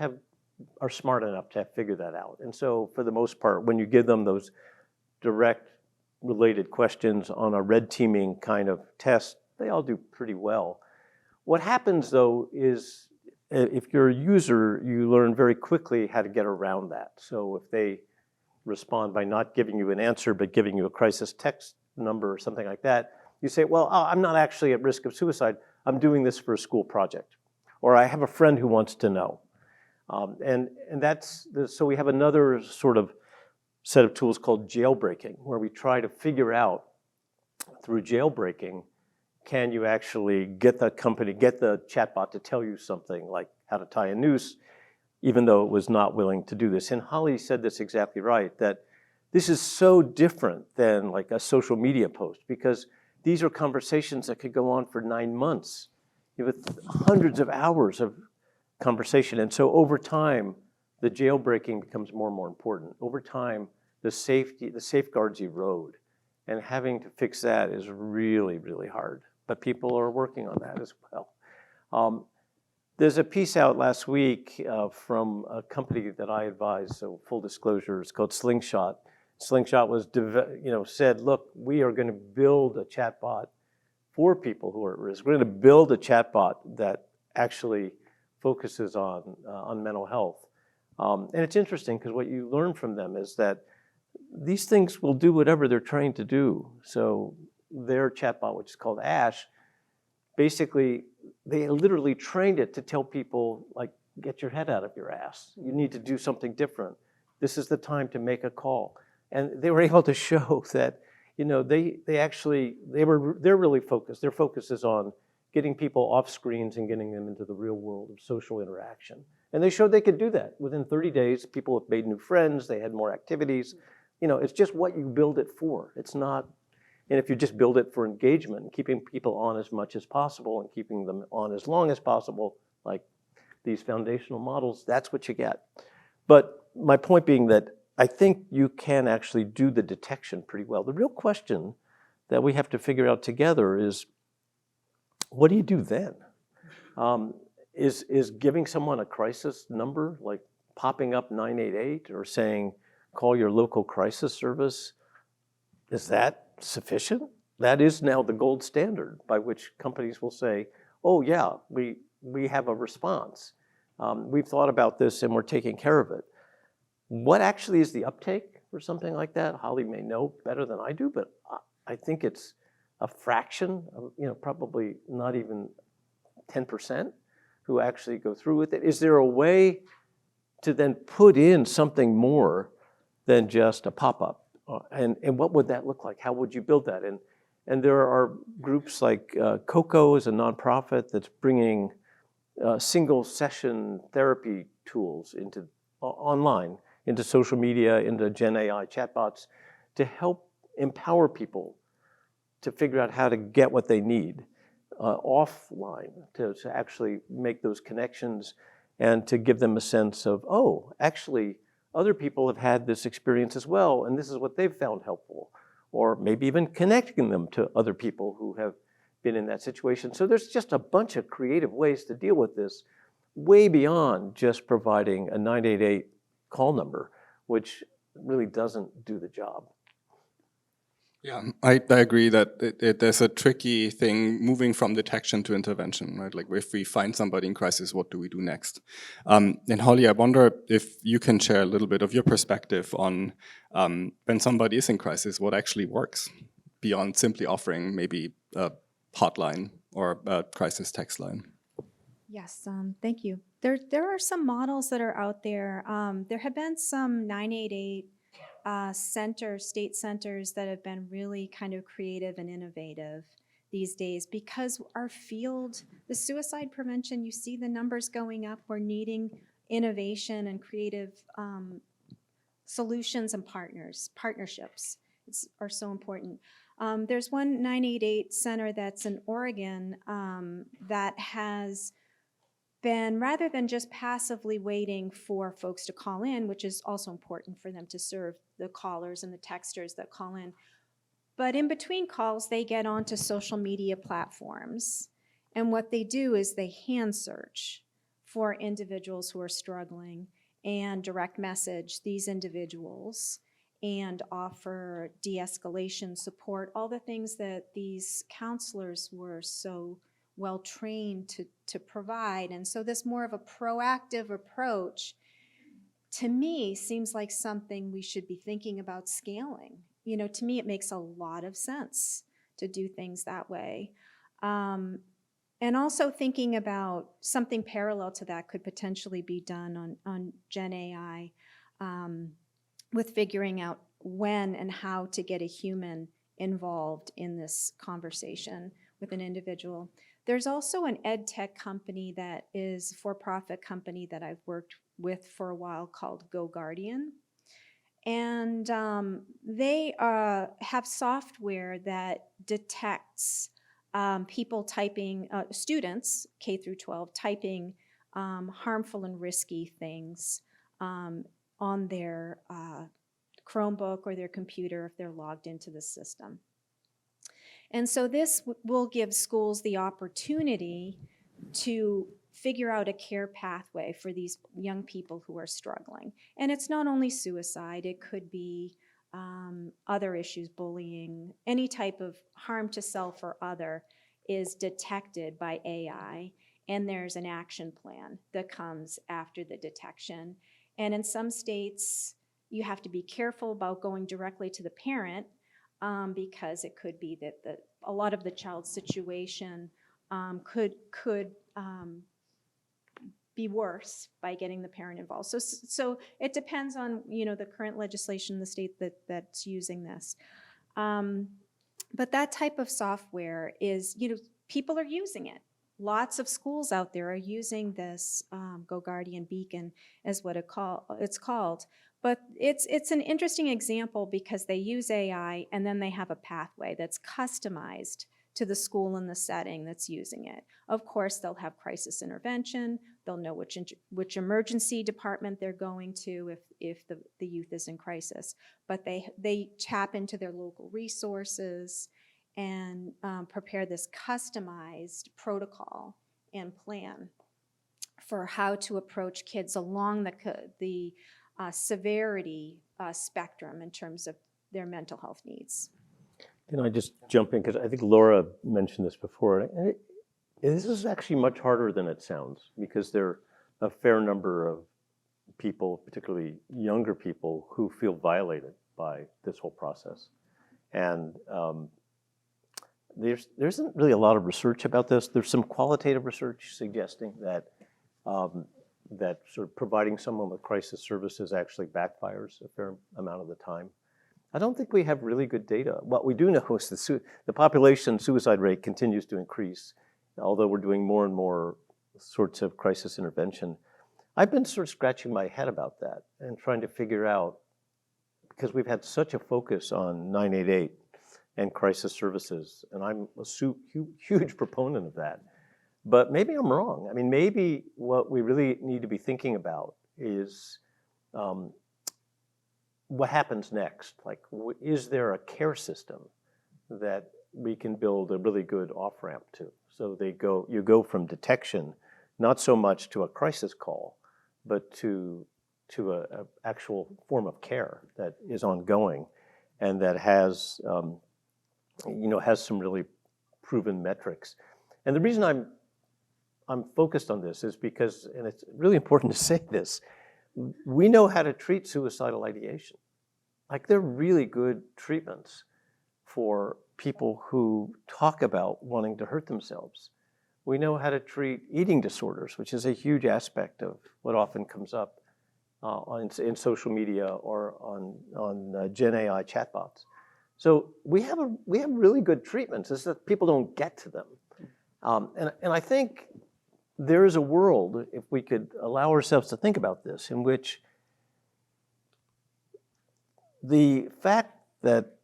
are smart enough to have figured that out. And so for the most part, when you give them those direct related questions on a red teaming kind of test, they all do pretty well. What happens though is if you're a user, you learn very quickly how to get around that. So if they respond by not giving you an answer, but giving you a crisis text number or something like that, you say, well, I'm not actually at risk of suicide. I'm doing this for a school project. Or I have a friend who wants to know. And so we have another sort of set of tools called jailbreaking, where we try to figure out through jailbreaking, can you actually get the chatbot to tell you something like how to tie a noose, even though it was not willing to do this. And Holly said this exactly right, that this is so different than like a social media post, because these are conversations that could go on for 9 months. You have hundreds of hours of conversation. And so over time, the jailbreaking becomes more and more important. Over time, the safeguards erode. And having to fix that is really, really hard. But people are working on that as well. There's a piece out last week from a company that I advise, so full disclosure, it's called Slingshot. Slingshot was, said, look, we are going to build a chatbot for people who are at risk. We're going to build a chatbot that actually focuses on mental health. And it's interesting because what you learn from them is that these things will do whatever they're trained to do. So their chatbot, which is called Ash, basically, they literally trained it to tell people, like, get your head out of your ass. You need to do something different. This is the time to make a call. And they were able to show that, they're really focused. Their focus is on getting people off screens and getting them into the real world of social interaction. And they showed they could do that. Within 30 days, people have made new friends, they had more activities. It's just what you build it for. It's not, and if you just build it for engagement, keeping people on as much as possible and keeping them on as long as possible, like these foundational models, that's what you get. But my point being that I think you can actually do the detection pretty well. The real question that we have to figure out together is, what do you do then? Is giving someone a crisis number, like popping up 988 or saying, call your local crisis service, is that sufficient? That is now the gold standard by which companies will say, oh yeah, we have a response. We've thought about this and we're taking care of it. What actually is the uptake for something like that? Holly may know better than I do, but I think it's a fraction of, probably not even 10% who actually go through with it. Is there a way to then put in something more than just a pop-up? And what would that look like? How would you build that? And there are groups like COCO is a nonprofit that's bringing single session therapy tools into online, into social media, into Gen AI chatbots to help empower people to figure out how to get what they need offline, to actually make those connections and to give them a sense of, oh, actually, other people have had this experience as well, and this is what they've found helpful. Or maybe even connecting them to other people who have been in that situation. So there's just a bunch of creative ways to deal with this, way beyond just providing a 988 call number, which really doesn't do the job. Yeah, I agree that there's a tricky thing moving from detection to intervention, right? Like if we find somebody in crisis, what do we do next? And Holly, I wonder if you can share a little bit of your perspective on when somebody is in crisis, what actually works beyond simply offering maybe a hotline or a crisis text line. Yes, thank you. There are some models that are out there. There have been some 988 state centers that have been really kind of creative and innovative these days because our field, the suicide prevention, you see the numbers going up. We're needing innovation and creative solutions and partnerships are so important. There's one 988 center that's in Oregon that has been, rather than just passively waiting for folks to call in, which is also important for them to serve the callers and the texters that call in, but in between calls, they get onto social media platforms. And what they do is they hand search for individuals who are struggling and direct message these individuals and offer de-escalation support, all the things that these counselors were so well trained to provide. And so this more of a proactive approach, to me, seems like something we should be thinking about scaling. To me, it makes a lot of sense to do things that way. And also thinking about something parallel to that could potentially be done on Gen AI with figuring out when and how to get a human involved in this conversation with an individual. There's also an ed tech company that is a for-profit company that I've worked with for a while called GoGuardian. And they have software that detects people typing, students, K through 12, typing harmful and risky things on their Chromebook or their computer if they're logged into the system. And so this will give schools the opportunity to figure out a care pathway for these young people who are struggling. And it's not only suicide, it could be other issues, bullying, any type of harm to self or other is detected by AI, and there's an action plan that comes after the detection. And in some states, you have to be careful about going directly to the parent because it could be that a lot of the child's situation could be worse by getting the parent involved. So it depends on the current legislation in the state that's using this. But that type of software is people are using it. Lots of schools out there are using this Go Guardian Beacon is what it's called. But it's an interesting example because they use AI and then they have a pathway that's customized to the school and the setting that's using it. Of course, they'll have crisis intervention. They'll know which emergency department they're going to if the youth is in crisis. But they tap into their local resources and prepare this customized protocol and plan for how to approach kids along the severity spectrum in terms of their mental health needs. Can I just jump in? Because I think Laura mentioned this before. And this is actually much harder than it sounds because there are a fair number of people, particularly younger people, who feel violated by this whole process. And there isn't really a lot of research about this. There's some qualitative research suggesting that that sort of providing someone with crisis services actually backfires a fair amount of the time. I don't think we have really good data. What we do know is the population suicide rate continues to increase, although we're doing more and more sorts of crisis intervention. I've been sort of scratching my head about that and trying to figure out, because we've had such a focus on 988 and crisis services, and I'm a huge proponent of that. But maybe I'm wrong. I mean, maybe what we really need to be thinking about is what happens next? Like, is there a care system that we can build a really good off-ramp to? So you go from detection, not so much to a crisis call, but to a actual form of care that is ongoing and that has has some really proven metrics. And the reason I'm focused on this is because, and it's really important to say this, we know how to treat suicidal ideation. Like, they're really good treatments for people who talk about wanting to hurt themselves. We know how to treat eating disorders, which is a huge aspect of what often comes up in social media or on Gen AI chatbots. So we have really good treatments. It's that people don't get to them. And I think there is a world, if we could allow ourselves to think about this, in which the fact that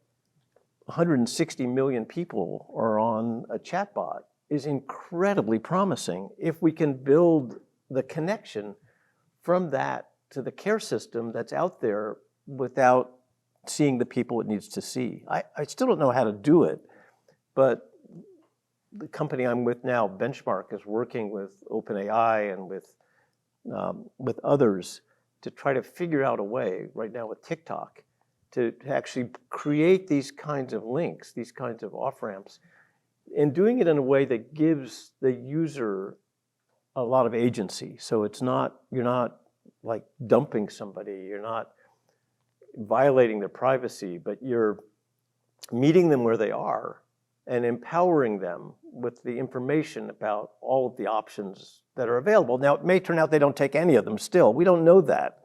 160 million people are on a chatbot is incredibly promising if we can build the connection from that to the care system that's out there without seeing the people it needs to see. I still don't know how to do it, but the company I'm with now, Benchmark, is working with OpenAI and with others to try to figure out a way, right now with TikTok, to actually create these kinds of links, these kinds of off-ramps, and doing it in a way that gives the user a lot of agency. So you're not like dumping somebody, you're not violating their privacy, but you're meeting them where they are and empowering them with the information about all of the options that are available. Now, it may turn out they don't take any of them still. We don't know that.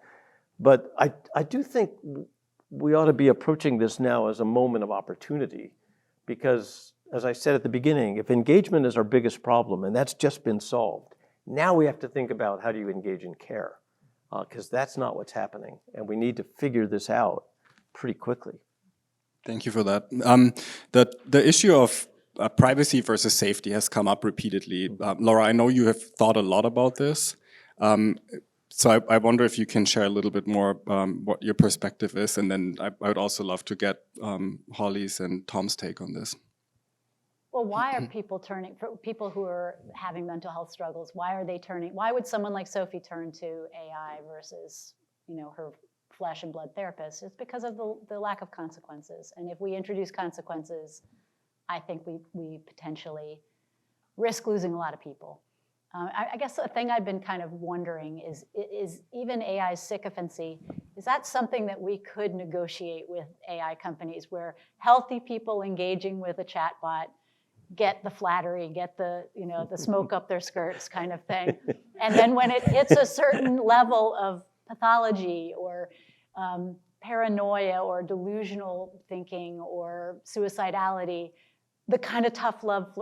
But I do think we ought to be approaching this now as a moment of opportunity because, as I said at the beginning, if engagement is our biggest problem, and that's just been solved, now we have to think about how do you engage in care, because that's not what's happening, and we need to figure this out pretty quickly. Thank you for that. The issue of privacy versus safety has come up repeatedly. Laura, I know you have thought a lot about this. So I wonder if you can share a little bit more what your perspective is, and then I would also love to get Holly's and Tom's take on this. Well, why are people turning, for people who are having mental health struggles, why are they turning, why would someone like Sophie turn to AI versus, her flesh and blood therapist? It's because of the lack of consequences. And if we introduce consequences, I think we potentially risk losing a lot of people. I guess the thing I've been kind of wondering is even AI's sycophancy, is that something that we could negotiate with AI companies where healthy people engaging with a chatbot get the flattery, get the, the smoke up their skirts kind of thing. And then when it hits a certain level of pathology or paranoia or delusional thinking or suicidality, the kind of tough love,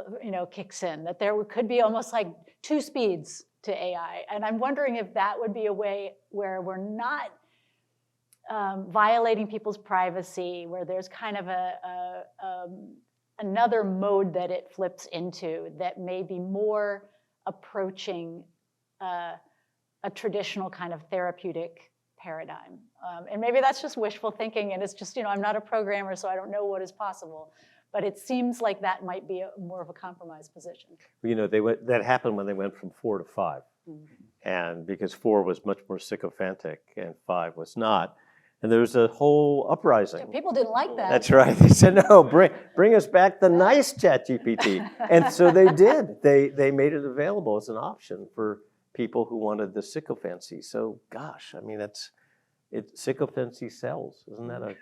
kicks in, that there could be almost like 2 speeds to AI. And I'm wondering if that would be a way where we're not violating people's privacy, where there's kind of another mode that it flips into that may be more approaching a traditional kind of therapeutic paradigm. And maybe that's just wishful thinking, and it's just, I'm not a programmer, so I don't know what is possible. But it seems like that might be more of a compromise position. That happened when they went from 4 to 5. Mm-hmm. And because 4 was much more sycophantic and 5 was not. And there was a whole uprising. Yeah, people didn't like that. That's right. They said, no, bring us back the nice ChatGPT. And so they did. They made it available as an option for people who wanted the sycophancy. So, gosh, I mean, sycophancy sells. Isn't that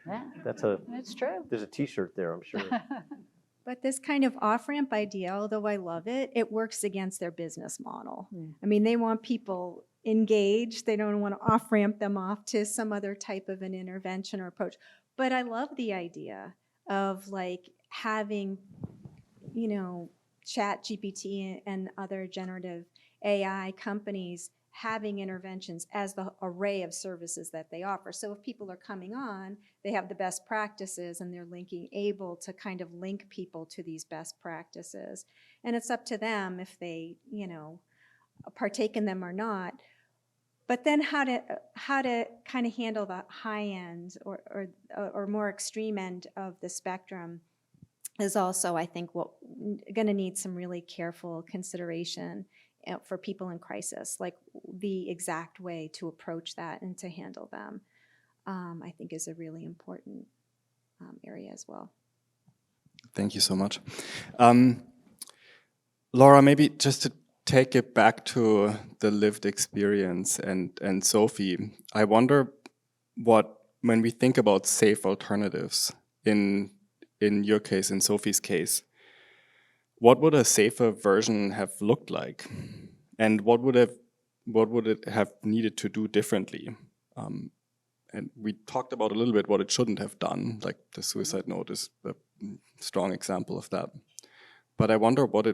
It's true. There's a t-shirt there, I'm sure. But this kind of off-ramp idea, although I love it, it works against their business model. I mean, they want people engaged. They don't want to off-ramp them off to some other type of an intervention or approach. But I love the idea of like having, ChatGPT and other generative AI companies having interventions as the array of services that they offer. So if people are coming on, they have the best practices and they're able to kind of link people to these best practices. And it's up to them if they, partake in them or not. But then how to kind of handle the high end or more extreme end of the spectrum is also, I think, what going to need some really careful consideration for people in crisis, like the exact way to approach that and to handle them, I think is a really important area as well. Thank you so much. Laura, maybe just to take it back to the lived experience and Sophie, I wonder when we think about safe alternatives, in your case, in Sophie's case, what would a safer version have looked like? And what would it have needed to do differently? And we talked about a little bit what it shouldn't have done, like the suicide note is a strong example of that. But I wonder what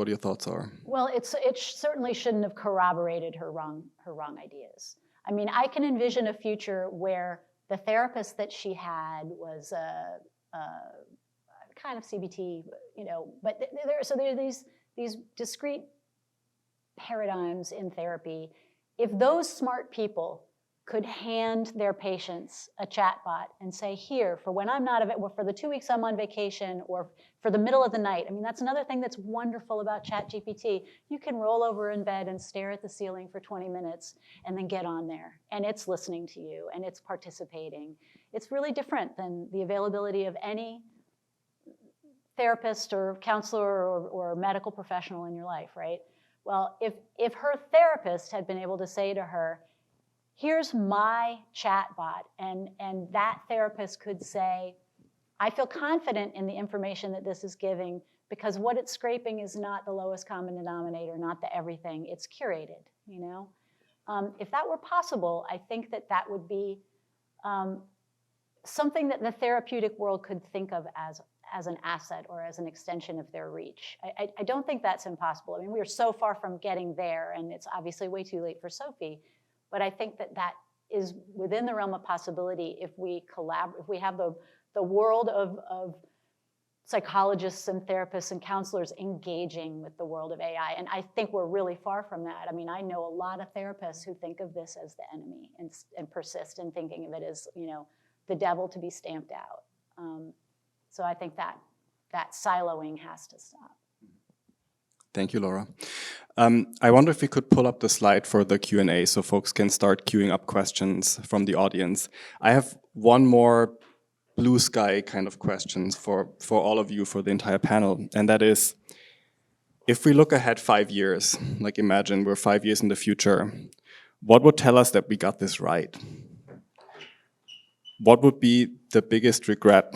your thoughts are. Well, it certainly shouldn't have corroborated her wrong ideas. I mean, I can envision a future where the therapist that she had was kind of CBT, but there are these discrete paradigms in therapy. If those smart people could hand their patients a chatbot and say, here, for when I'm not, for the 2 weeks I'm on vacation, or for the middle of the night. I mean, that's another thing that's wonderful about ChatGPT. You can roll over in bed and stare at the ceiling for 20 minutes and then get on there. And it's listening to you and it's participating. It's really different than the availability of any therapist or counselor or medical professional in your life, right? Well, if her therapist had been able to say to her, here's my chatbot, and that therapist could say, I feel confident in the information that this is giving because what it's scraping is not the lowest common denominator, not the everything, it's curated, If that were possible, I think that would be something that the therapeutic world could think of as an asset or as an extension of their reach. I don't think that's impossible. I mean, we are so far from getting there, and it's obviously way too late for Sophie, but I think that is within the realm of possibility if we have the world of psychologists and therapists and counselors engaging with the world of AI. And I think we're really far from that. I mean, I know a lot of therapists who think of this as the enemy and persist in thinking of it as, the devil to be stamped out. So I think that siloing has to stop. Thank you, Laura. I wonder if we could pull up the slide for the Q&A so folks can start queuing up questions from the audience. I have one more blue sky kind of questions for all of you, for the entire panel, and that is, if we look ahead 5 years, like imagine we're 5 years in the future, what would tell us that we got this right? What would be the biggest regret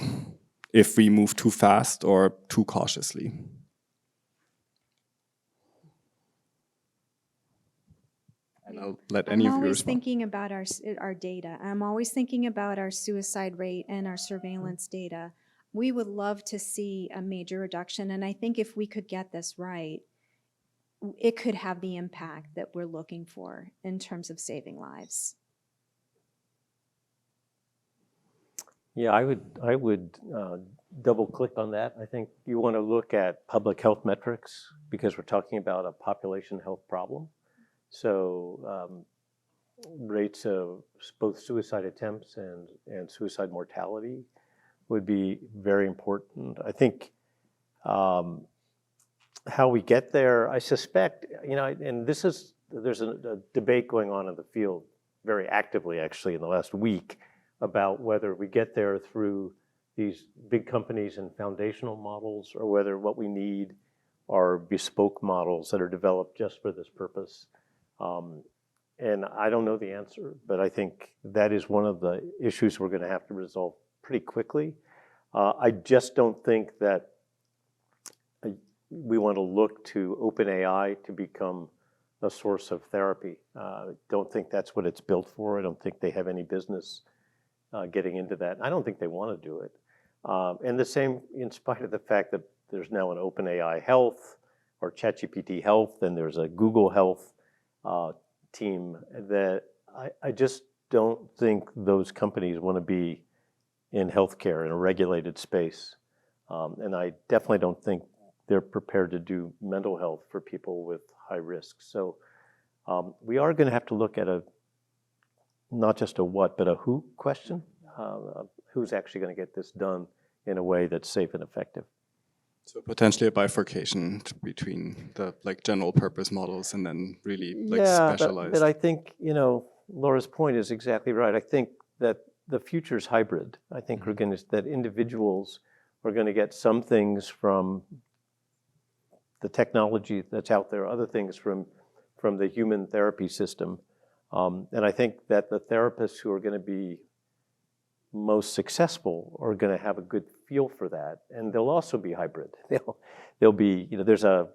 if we move too fast or too cautiously? And I'll let any of you I'm always respond. thinking about our data. I'm always thinking about our suicide rate and our surveillance data. We would love to see a major reduction, and I think if we could get this right, it could have the impact that we're looking for in terms of saving lives. Yeah, I would double click on that. I think you want to look at public health metrics because we're talking about a population health problem. So rates of both suicide attempts and suicide mortality would be very important. I think how we get there, I suspect, and there's a debate going on in the field very actively actually in the last week about whether we get there through these big companies and foundational models or whether what we need are bespoke models that are developed just for this purpose. And I don't know the answer, but I think that is one of the issues we're going to have to resolve pretty quickly. I just don't think that we want to look to OpenAI to become a source of therapy. I don't think that's what it's built for. I don't think they have any business getting into that. I don't think they want to do it. And the same in spite of the fact that there's now an OpenAI Health or ChatGPT Health, and there's a Google Health team that I just don't think those companies want to be in healthcare in a regulated space. And I definitely don't think they're prepared to do mental health for people with high risk. So we are going to have to look at not just a what, but a who question. Who's actually going to get this done in a way that's safe and effective? So potentially a bifurcation between the general purpose models and then really specialized. But I think, Laura's point is exactly right. I think that the future is hybrid. I think that individuals are going to get some things from the technology that's out there, other things from the human therapy system. And I think that the therapists who are going to be most successful are going to have a good feel for that, and they'll also be hybrid. They'll be, there's a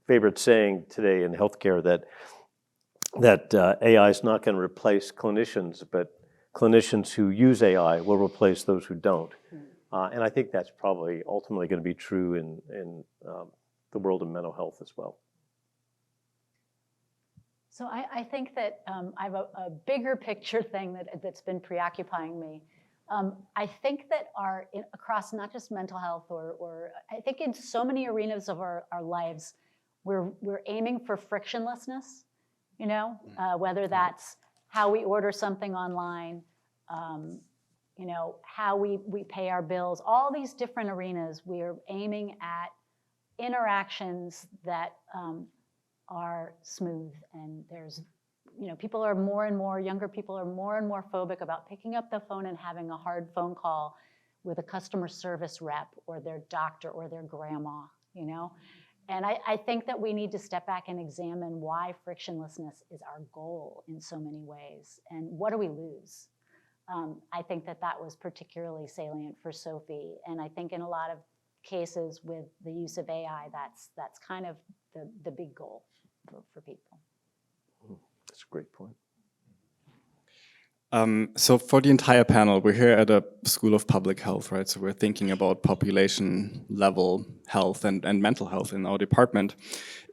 favorite saying today in healthcare that AI is not going to replace clinicians, but clinicians who use AI will replace those who don't. And I think that's probably ultimately going to be true in the world of mental health as well. So I think that I have a bigger picture thing that's been preoccupying me. I think that across not just mental health or I think in so many arenas of our lives, we're aiming for frictionlessness, whether that's how we order something online, how we pay our bills, all these different arenas, we are aiming at interactions that are smooth, and there's younger people are more and more phobic about picking up the phone and having a hard phone call with a customer service rep or their doctor or their grandma, And I think that we need to step back and examine why frictionlessness is our goal in so many ways, and what do we lose? I think that was particularly salient for Sophie, and I think in a lot of cases with the use of AI, that's kind of the big goal for people. That's a great point. So for the entire panel, we're here at a School of Public Health, right? So we're thinking about population level health and mental health in our department.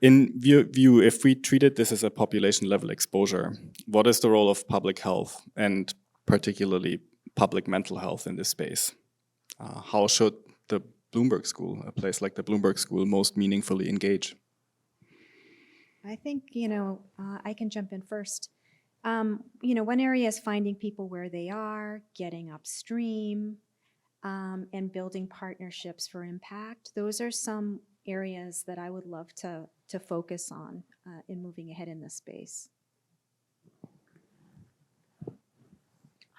In view, if we treated this as a population level exposure, what is the role of public health and particularly public mental health in this space? How should the Bloomberg School, a place like the Bloomberg School, most meaningfully engage? I think, I can jump in first. One area is finding people where they are, getting upstream, and building partnerships for impact. Those are some areas that I would love to focus on in moving ahead in this space.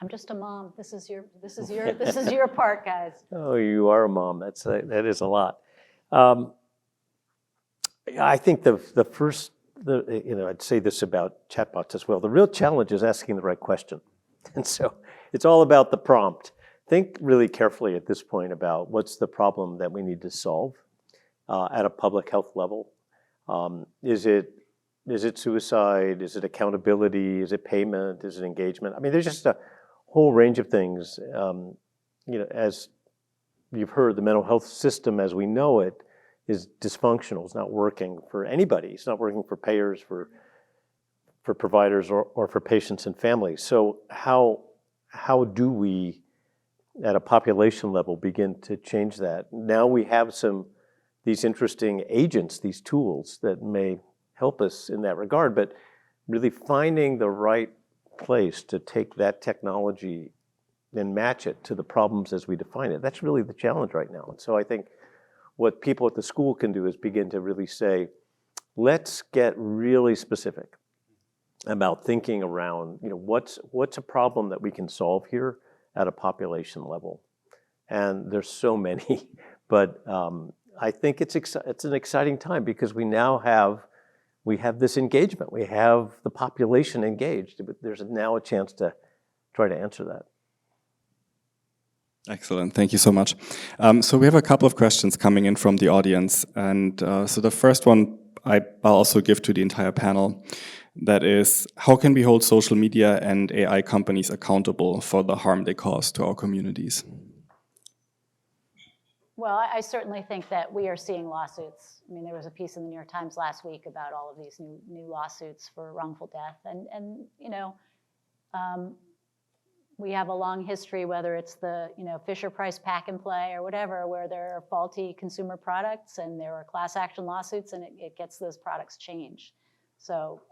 I'm just a mom. This is your part, guys. Oh, you are a mom. That is a lot. I think the first, I'd say this about chatbots as well. The real challenge is asking the right question. And so it's all about the prompt. Think really carefully at this point about what's the problem that we need to solve at a public health level. Is it suicide? Is it accountability? Is it payment? Is it engagement? I mean, there's just a whole range of things. As you've heard, the mental health system as we know it is dysfunctional. It's not working for anybody. It's not working for payers, for providers, or for patients and families. So how do we, at a population level, begin to change that? Now we have these interesting agents, these tools that may help us in that regard, but really finding the right place to take that technology and match it to the problems as we define it. That's really the challenge right now. And so I think what people at the school can do is begin to really say, let's get really specific about thinking around, what's a problem that we can solve here at a population level. And there's so many, but I think it's an exciting time because we have this engagement. We have the population engaged, but there's now a chance to try to answer that. Excellent, thank you so much. So we have a couple of questions coming in from the audience. And so the first one I'll also give to the entire panel. That is, how can we hold social media and AI companies accountable for the harm they cause to our communities? Well, I certainly think that we are seeing lawsuits. I mean, there was a piece in the New York Times last week about all of these new lawsuits for wrongful death. And we have a long history, whether it's the Fisher-Price pack and play or whatever, where there are faulty consumer products and there are class action lawsuits and it gets those products changed. So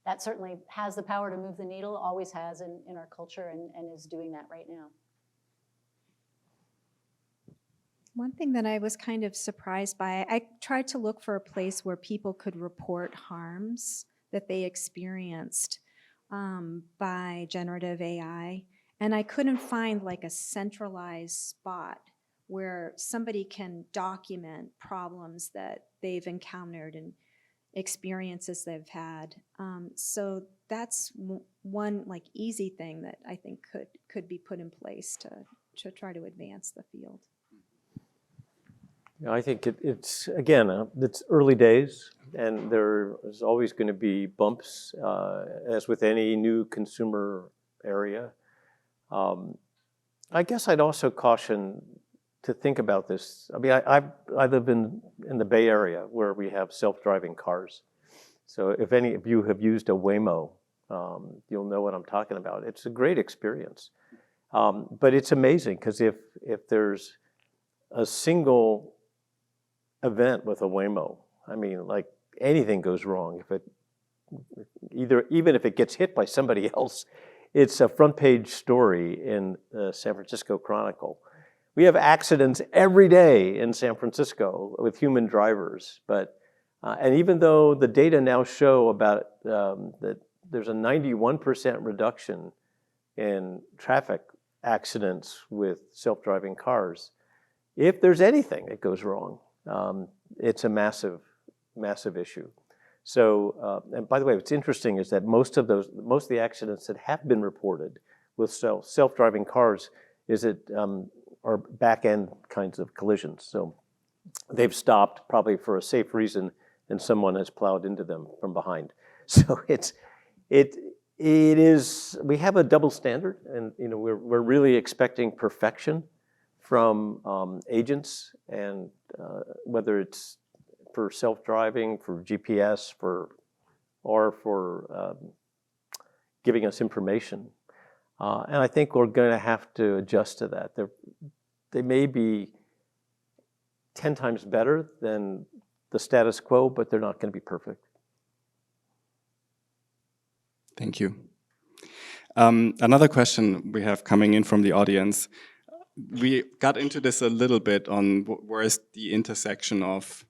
that certainly has the power to move the needle, always has in our culture and is doing that right now. One thing that I was kind of surprised by, I tried to look for a place where people could report harms that they experienced by generative AI, and I couldn't find like a centralized spot where somebody can document problems that they've encountered and experiences they've had. So that's one like easy thing that I think could be put in place to try to advance the field. I think it's early days, and there is always going to be bumps, as with any new consumer area. I guess I'd also caution to think about this. I mean, I live in the Bay Area where we have self-driving cars. So if any of you have used a Waymo, you'll know what I'm talking about. It's a great experience, but it's amazing because if there's a single event with a Waymo, I mean, like anything goes wrong. Even if it gets hit by somebody else, it's a front page story in the San Francisco Chronicle. We have accidents every day in San Francisco with human drivers, but and even though the data now show about that there's a 91% reduction in traffic accidents with self-driving cars, if there's anything that goes wrong, it's a massive issue. So, and by the way, what's interesting is that most of the accidents that have been reported with self-driving cars are back-end kinds of collisions. So they've stopped probably for a safe reason, and someone has plowed into them from behind. So it is. We have a double standard, and we're really expecting perfection from agents, and whether it's for self-driving, for GPS, or for giving us information. And I think we're going to have to adjust to that. They may be 10 times better than the status quo, but they're not going to be perfect. Thank you. Another question we have coming in from the audience. We got into this a little bit on where is the intersection of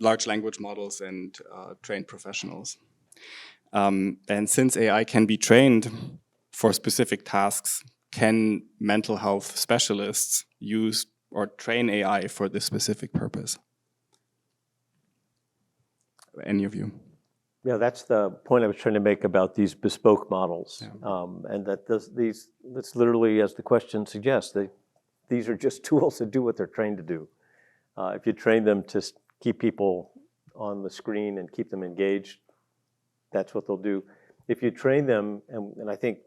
large language models and trained professionals. And since AI can be trained for specific tasks, can mental health specialists use or train AI for this specific purpose? Any of you? Yeah, that's the point I was trying to make about these bespoke models. Yeah. And that that's literally, as the question suggests, these are just tools that do what they're trained to do. If you train them to keep people on the screen and keep them engaged, that's what they'll do. If you train them, and I think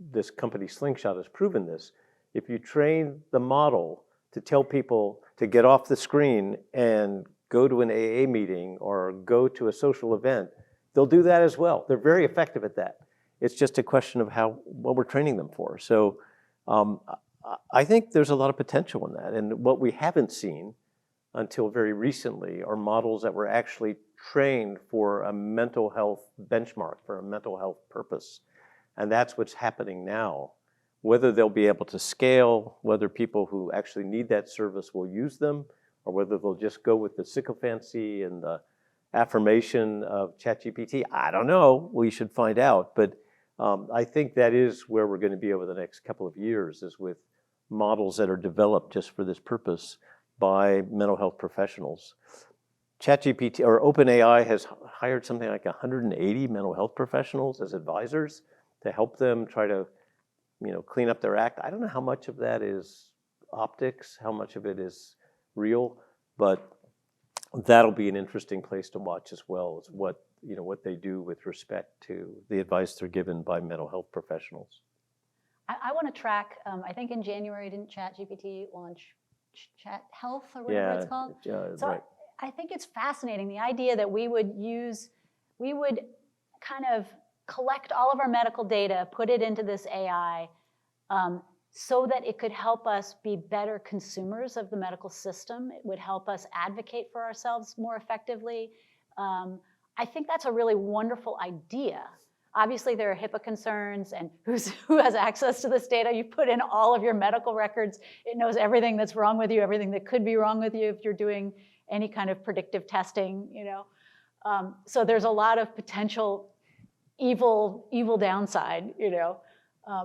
this company Slingshot has proven this, if you train the model to tell people to get off the screen and go to an AA meeting or go to a social event, they'll do that as well. They're very effective at that. It's just a question of what we're training them for. So I think there's a lot of potential in that. And what we haven't seen until very recently are models that were actually trained for a mental health benchmark, for a mental health purpose. And that's what's happening now. Whether they'll be able to scale, whether people who actually need that service will use them, or whether they'll just go with the sycophancy and the affirmation of ChatGPT, I don't know. We should find out. But I think that is where we're going to be over the next couple of years, is with models that are developed just for this purpose by mental health professionals. ChatGPT or OpenAI has hired something like 180 mental health professionals as advisors to help them try to, clean up their act. I don't know how much of that is optics, how much of it is real, but that'll be an interesting place to watch as well, as what they do with respect to the advice they're given by mental health professionals. I want to track, I think in January, didn't ChatGPT launch Chat Health or whatever it's called? So right. I think it's fascinating, the idea that we would kind of collect all of our medical data, put it into this AI, so that it could help us be better consumers of the medical system. It would help us advocate for ourselves more effectively. I think that's a really wonderful idea. Obviously, there are HIPAA concerns, and who has access to this data? You put in all of your medical records. It knows everything that's wrong with you, everything that could be wrong with you if you're doing any kind of predictive testing, So there's a lot of potential evil downside,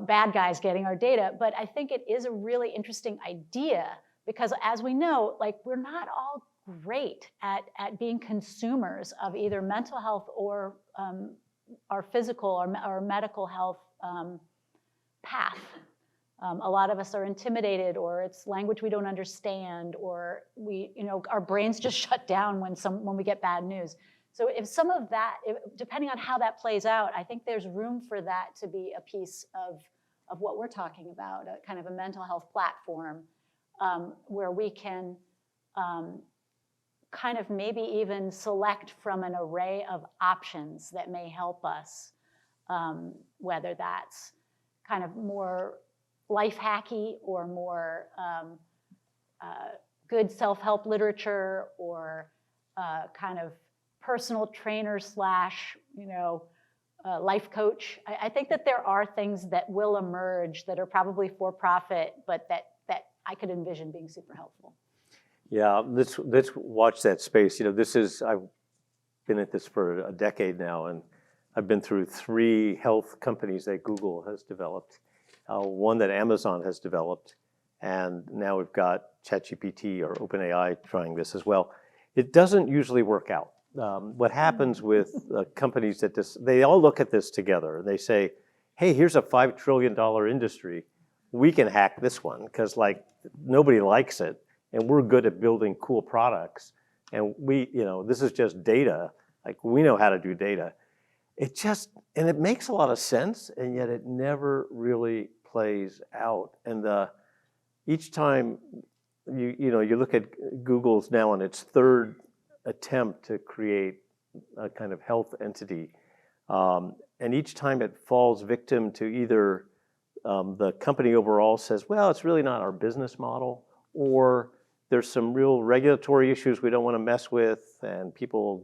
bad guys getting our data. But I think it is a really interesting idea because, as we know, we're not all great at being consumers of either mental health or our physical or medical health path. A lot of us are intimidated, or it's language we don't understand, or our brains just shut down when we get bad news. So if some of that, depending on how that plays out, I think there's room for that to be a piece of what we're talking about, a kind of a mental health platform where we can kind of maybe even select from an array of options that may help us, whether that's kind of more life hacky or more good self-help literature, or kind of personal trainer / life coach. I think that there are things that will emerge that are probably for profit, but that I could envision being super helpful. Yeah, let's watch that space. I've been at this for a decade now, and I've been through 3 health companies that Google has developed, one that Amazon has developed, and now we've got ChatGPT or OpenAI trying this as well. It doesn't usually work out. What happens with companies they all look at this together and they say, hey, here's a $5 trillion industry. We can hack this one because nobody likes it. And we're good at building cool products. And this is just data. We know how to do data. And it makes a lot of sense, and yet it never really plays out. And each time you look at Google's now on its 3rd attempt to create a kind of health entity. And each time it falls victim to either the company overall says, well, it's really not our business model, or there's some real regulatory issues we don't want to mess with, and people,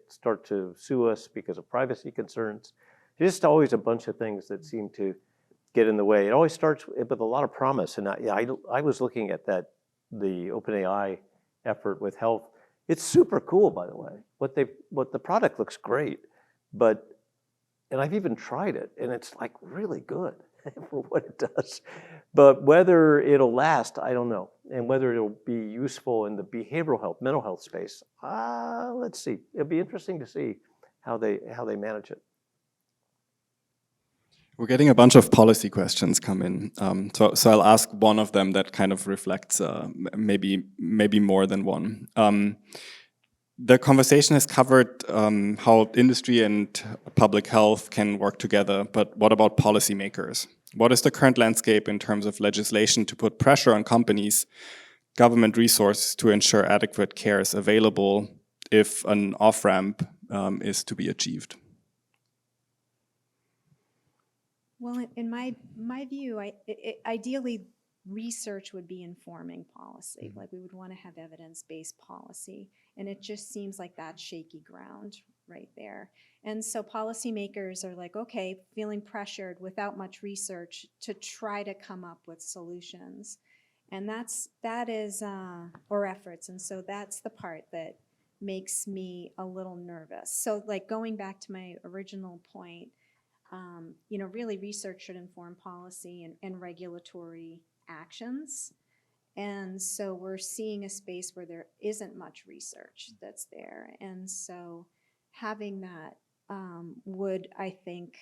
start to sue us because of privacy concerns. There's just always a bunch of things that seem to get in the way. It always starts with a lot of promise, and I was looking at the OpenAI effort with health. It's super cool, by the way. What the product looks great, and I've even tried it, and it's like really good for what it does. But whether it'll last, I don't know. And whether it'll be useful in the behavioral health, mental health space, let's see. It'll be interesting to see how they manage it. We're getting a bunch of policy questions come in. So I'll ask one of them that kind of reflects maybe more than one. The conversation has covered how industry and public health can work together, but what about policymakers? What is the current landscape in terms of legislation to put pressure on companies, government resources to ensure adequate care is available if an off-ramp is to be achieved? Well, in my view, ideally, research would be informing policy. Like we would want to have evidence-based policy, and it just seems like that's shaky ground right there. And so policymakers are like, okay, feeling pressured without much research to try to come up with solutions, and that is or efforts. And so that's the part that makes me a little nervous. So like going back to my original point, really research should inform policy and regulatory actions. And so we're seeing a space where there isn't much research that's there. And so having that would, I think,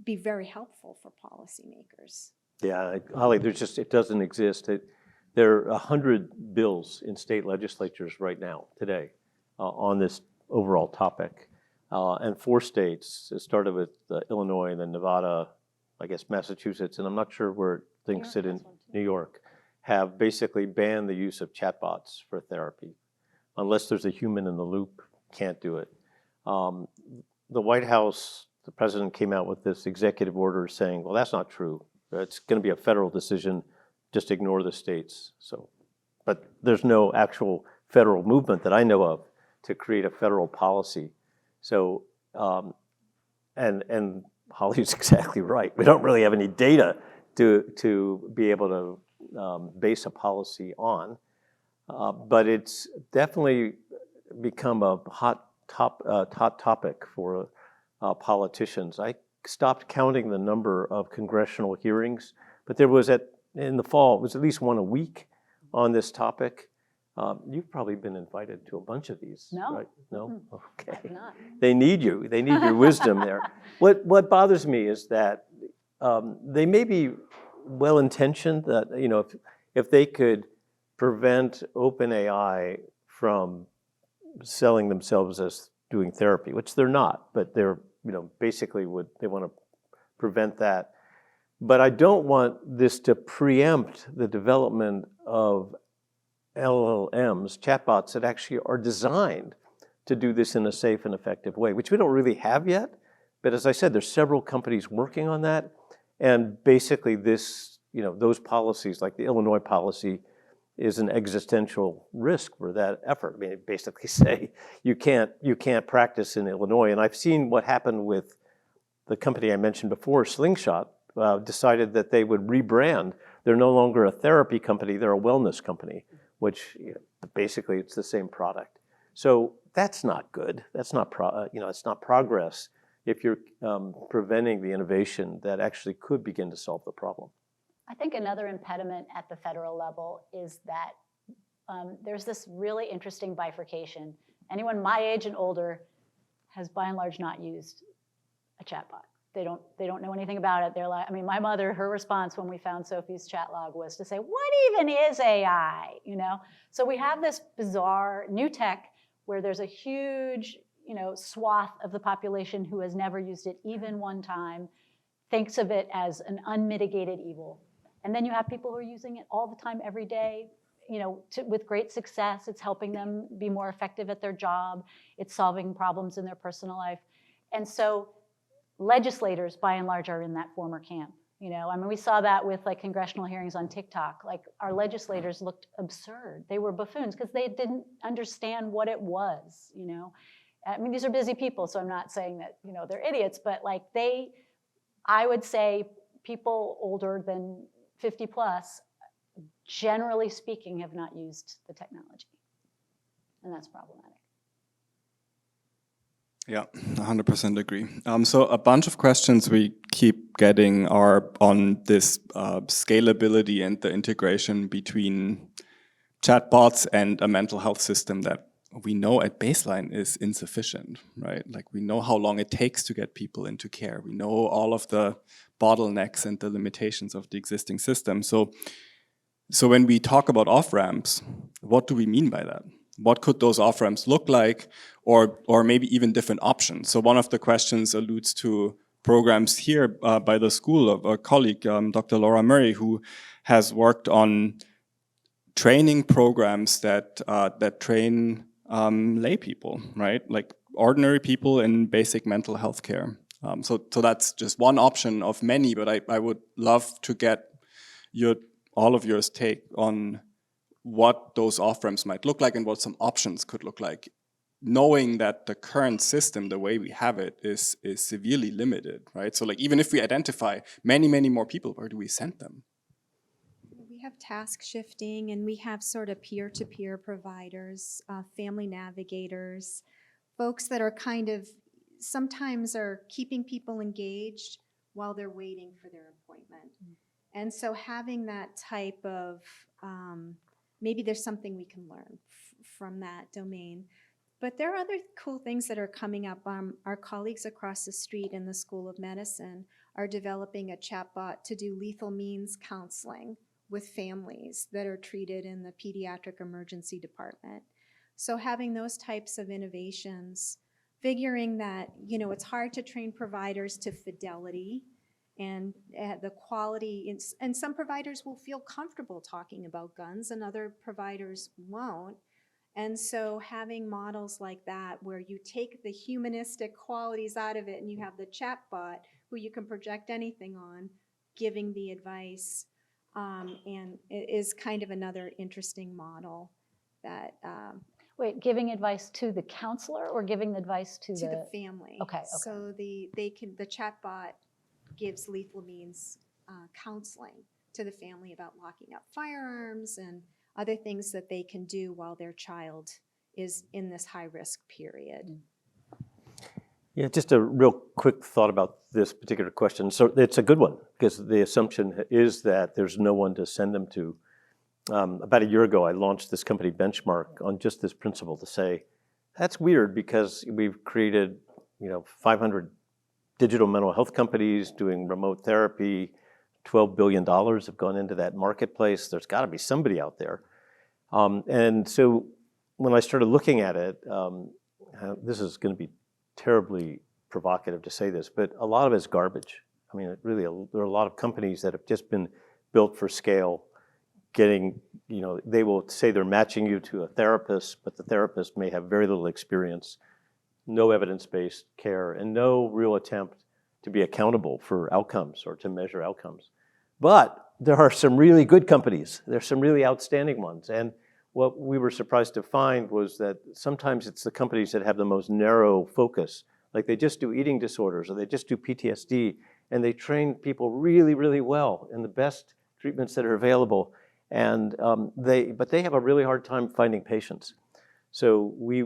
be very helpful for policymakers. Yeah, Holly, it doesn't exist. There are 100 bills in state legislatures right now, today, on this overall topic. And 4 states, it started with Illinois and then Nevada, I guess Massachusetts, and I'm not sure where things sit in New York, have basically banned the use of chatbots for therapy. Unless there's a human in the loop, can't do it. The White House, the president came out with this executive order saying, well, that's not true. It's going to be a federal decision, just ignore the states. But there's no actual federal movement that I know of to create a federal policy. So, and Holly's exactly right. We don't really have any data to be able to base a policy on, but it's definitely become a hot topic for politicians. I stopped counting the number of congressional hearings, but there was in the fall, it was at least one a week on this topic. You've probably been invited to a bunch of these, No. right? No? Okay. I'm not. They need you. They need your wisdom there. What bothers me is that they may be well-intentioned, that if they could prevent OpenAI from selling themselves as doing therapy, which they're not, but they're basically they want to prevent that. But I don't want this to preempt the development of LLMs, chatbots that actually are designed to do this in a safe and effective way, which we don't really have yet. But as I said, there's several companies working on that. And basically those policies, like the Illinois policy, is an existential risk for that effort. I mean, it basically say you can't practice in Illinois. And I've seen what happened with the company I mentioned before, Slingshot, decided that they would rebrand. They're no longer a therapy company, they're a wellness company, which basically it's the same product. So that's not good. That's not it's not progress if you're preventing the innovation that actually could begin to solve the problem. I think another impediment at the federal level is that there's this really interesting bifurcation. Anyone my age and older has by and large not used a chatbot. They don't know anything about it. They're like, my mother, her response when we found Sophie's chat log was to say, what even is AI? So we have this bizarre new tech where there's a huge, swath of the population who has never used it even one time, thinks of it as an unmitigated evil. And then you have people who are using it all the time, every day, with great success. It's helping them be more effective at their job. It's solving problems in their personal life. And so legislators, by and large, are in that former camp. You know, I mean, we saw that with like congressional hearings on TikTok. Like our legislators looked absurd. They were buffoons because they didn't understand what it was, you know. I mean, these are busy people, so I'm not saying that, you know, they're idiots, but like I would say people older than 50 plus, generally speaking, have not used the technology. And that's problematic. Yeah, 100% agree. So a bunch of questions we keep getting are on this scalability and the integration between chatbots and a mental health system that we know at baseline is insufficient, right? Like we know how long it takes to get people into care. We know all of the bottlenecks and the limitations of the existing system. So when we talk about off-ramps, what do we mean by that? What could those off-ramps look like, or maybe even different options? So one of the questions alludes to programs here by the school of a colleague, Dr. Laura Murray, who has worked on training programs that train lay people, right? Like ordinary people in basic mental health care. So that's just one option of many, but I would love to get all of yours take on what those off-ramps might look like and what some options could look like, knowing that the current system, the way we have it, is severely limited, right? So like even if we identify many, many more people, where do we send them? We have task shifting, and we have sort of peer-to-peer providers, family navigators, folks that are kind of sometimes are keeping people engaged while they're waiting for their appointment. And so having that type of, maybe there's something we can learn from that domain. But there are other cool things that are coming up. Our colleagues across the street in the School of Medicine are developing a chatbot to do lethal means counseling with families that are treated in the pediatric emergency department. So having those types of innovations, figuring that, you know, it's hard to train providers to fidelity and the quality, and some providers will feel comfortable talking about guns and other providers won't. And so having models like that where you take the humanistic qualities out of it and you have the chatbot who you can project anything on, giving the advice, and it is kind of another interesting model that Wait, giving advice to the counselor or giving advice to the family. Okay. So the chatbot gives lethal means counseling to the family about locking up firearms and other things that they can do while their child is in this high-risk period. Yeah, just a real quick thought about this particular question. So it's a good one because the assumption is that there's no one to send them to. About a year ago, I launched this company Benchmark on just this principle to say, that's weird because we've created, 500 digital mental health companies doing remote therapy. $12 billion have gone into that marketplace. There's got to be somebody out there. And so when I started looking at it, this is going to be terribly provocative to say this, but a lot of it's garbage. I mean, there are a lot of companies that have just been built for scale, getting, they will say they're matching you to a therapist, but the therapist may have very little experience, no evidence-based care, and no real attempt to be accountable for outcomes or to measure outcomes. But there are some really good companies. There's some really outstanding ones. And what we were surprised to find was that sometimes it's the companies that have the most narrow focus. Like they just do eating disorders or they just do PTSD, and they train people really, really well in the best treatments that are available. And but they have a really hard time finding patients. So we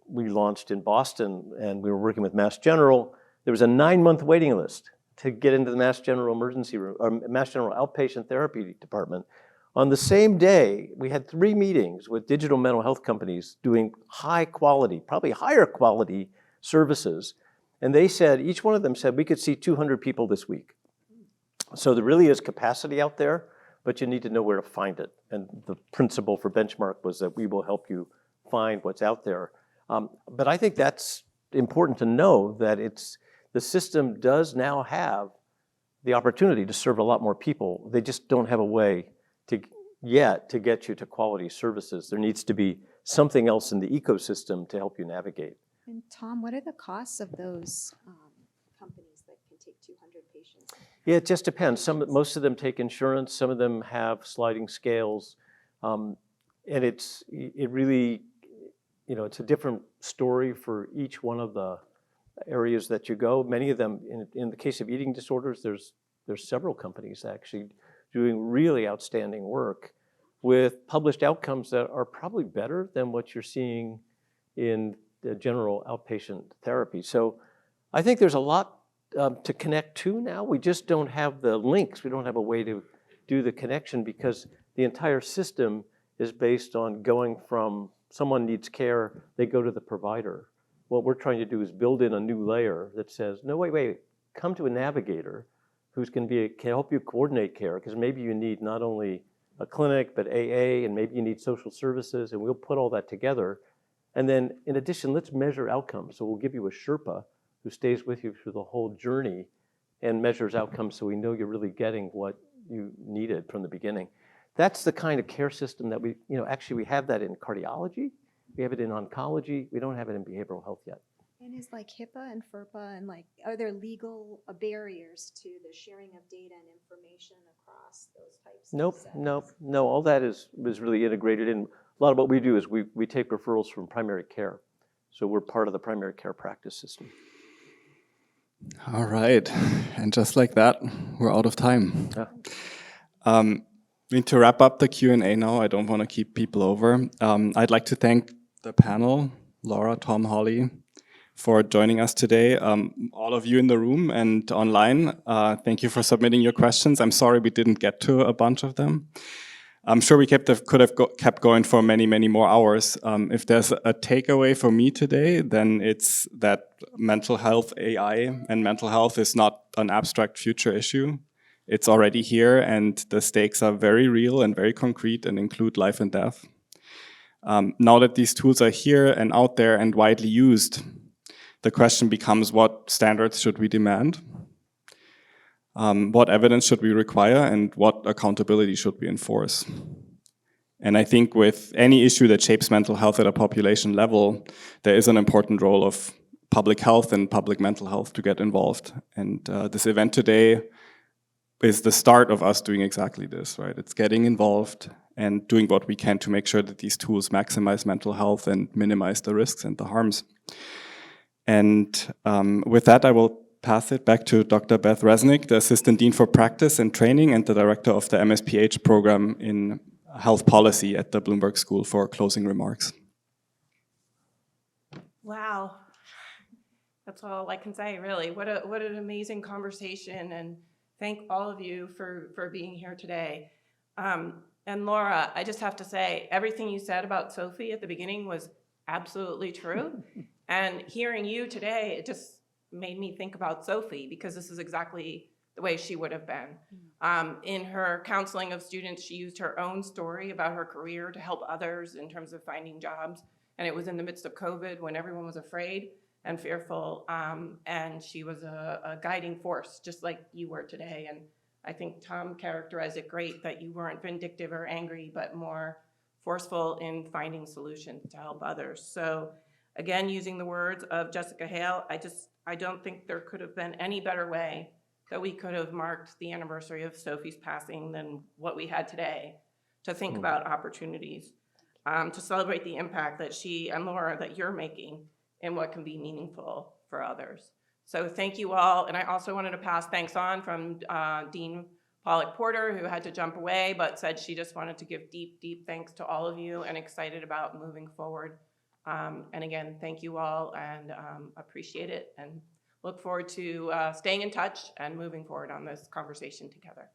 launched in Boston, and we were working with Mass General. There was a 9-month waiting list to get into the Mass General emergency room, or Mass General outpatient therapy department. On the same day, we had 3 meetings with digital mental health companies doing high quality, probably higher quality services. And they said, each one of them said, we could see 200 people this week. So there really is capacity out there, but you need to know where to find it. And the principle for Benchmark was that we will help you find what's out there. But I think that's important to know that the system does now have the opportunity to serve a lot more people. They just don't have a way to get you to quality services. There needs to be something else in the ecosystem to help you navigate. And Tom, what are the costs of those companies that can take 200 patients? Yeah, it just depends. Most of them take insurance. Some of them have sliding scales, and it really, it's a different story for each one of the areas that you go. Many of them, in the case of eating disorders, there's several companies actually doing really outstanding work with published outcomes that are probably better than what you're seeing in the general outpatient therapy. So I think there's a lot to connect to now. We just don't have the links. We don't have a way to do the connection because the entire system is based on going from someone needs care, they go to the provider. What we're trying to do is build in a new layer that says, no, wait, come to a navigator who's can help you coordinate care, because maybe you need not only a clinic, but AA, and maybe you need social services, and we'll put all that together. And then in addition, let's measure outcomes. So we'll give you a Sherpa who stays with you through the whole journey and measures outcomes so we know you're really getting what you needed from the beginning. That's the kind of care system that actually we have that in cardiology, we have it in oncology, we don't have it in behavioral health yet. And is like HIPAA and FERPA and are there legal barriers to the sharing of data and information across those types of settings? No, all that is really integrated in. A lot of what we do is we take referrals from primary care. So we're part of the primary care practice system. All right, and just like that, we're out of time. Yeah. We need to wrap up the Q&A now. I don't want to keep people over. I'd like to thank the panel, Laura, Tom, Holly, for joining us today. All of you in the room and online, thank you for submitting your questions. I'm sorry we didn't get to a bunch of them. I'm sure we could have kept going for many, many more hours. If there's a takeaway for me today, then it's that mental health AI and mental health is not an abstract future issue. It's already here, and the stakes are very real and very concrete and include life and death. Now that these tools are here and out there and widely used, the question becomes, what standards should we demand? What evidence should we require, and what accountability should we enforce? And I think with any issue that shapes mental health at a population level, there is an important role of public health and public mental health to get involved. And this event today is the start of us doing exactly this, right? It's getting involved and doing what we can to make sure that these tools maximize mental health and minimize the risks and the harms. And with that, I will pass it back to Dr. Beth Resnick, the Assistant Dean for Practice and Training and the Director of the MSPH program in Health Policy at the Bloomberg School, for closing remarks. Wow. That's all I can say, really. What an amazing conversation, and thank all of you for being here today. And Laura, I just have to say, everything you said about Sophie at the beginning was absolutely true. And hearing you today, it just made me think about Sophie, because this is exactly the way she would have been. In her counseling of students, she used her own story about her career to help others in terms of finding jobs. And it was in the midst of COVID when everyone was afraid and fearful. And she was a guiding force, just like you were today. And I think Tom characterized it great, that you weren't vindictive or angry, but more forceful in finding solutions to help others. So again, using the words of Jessica Hale, I don't think there could have been any better way that we could have marked the anniversary of Sophie's passing than what we had today, to think about opportunities, to celebrate the impact that she and Laura, that you're making in what can be meaningful for others. So thank you all. And I also wanted to pass thanks on from Dean Pollock-Porter, who had to jump away, but said she just wanted to give deep, deep thanks to all of you and excited about moving forward. And again, thank you all, and appreciate it, and look forward to staying in touch and moving forward on this conversation together.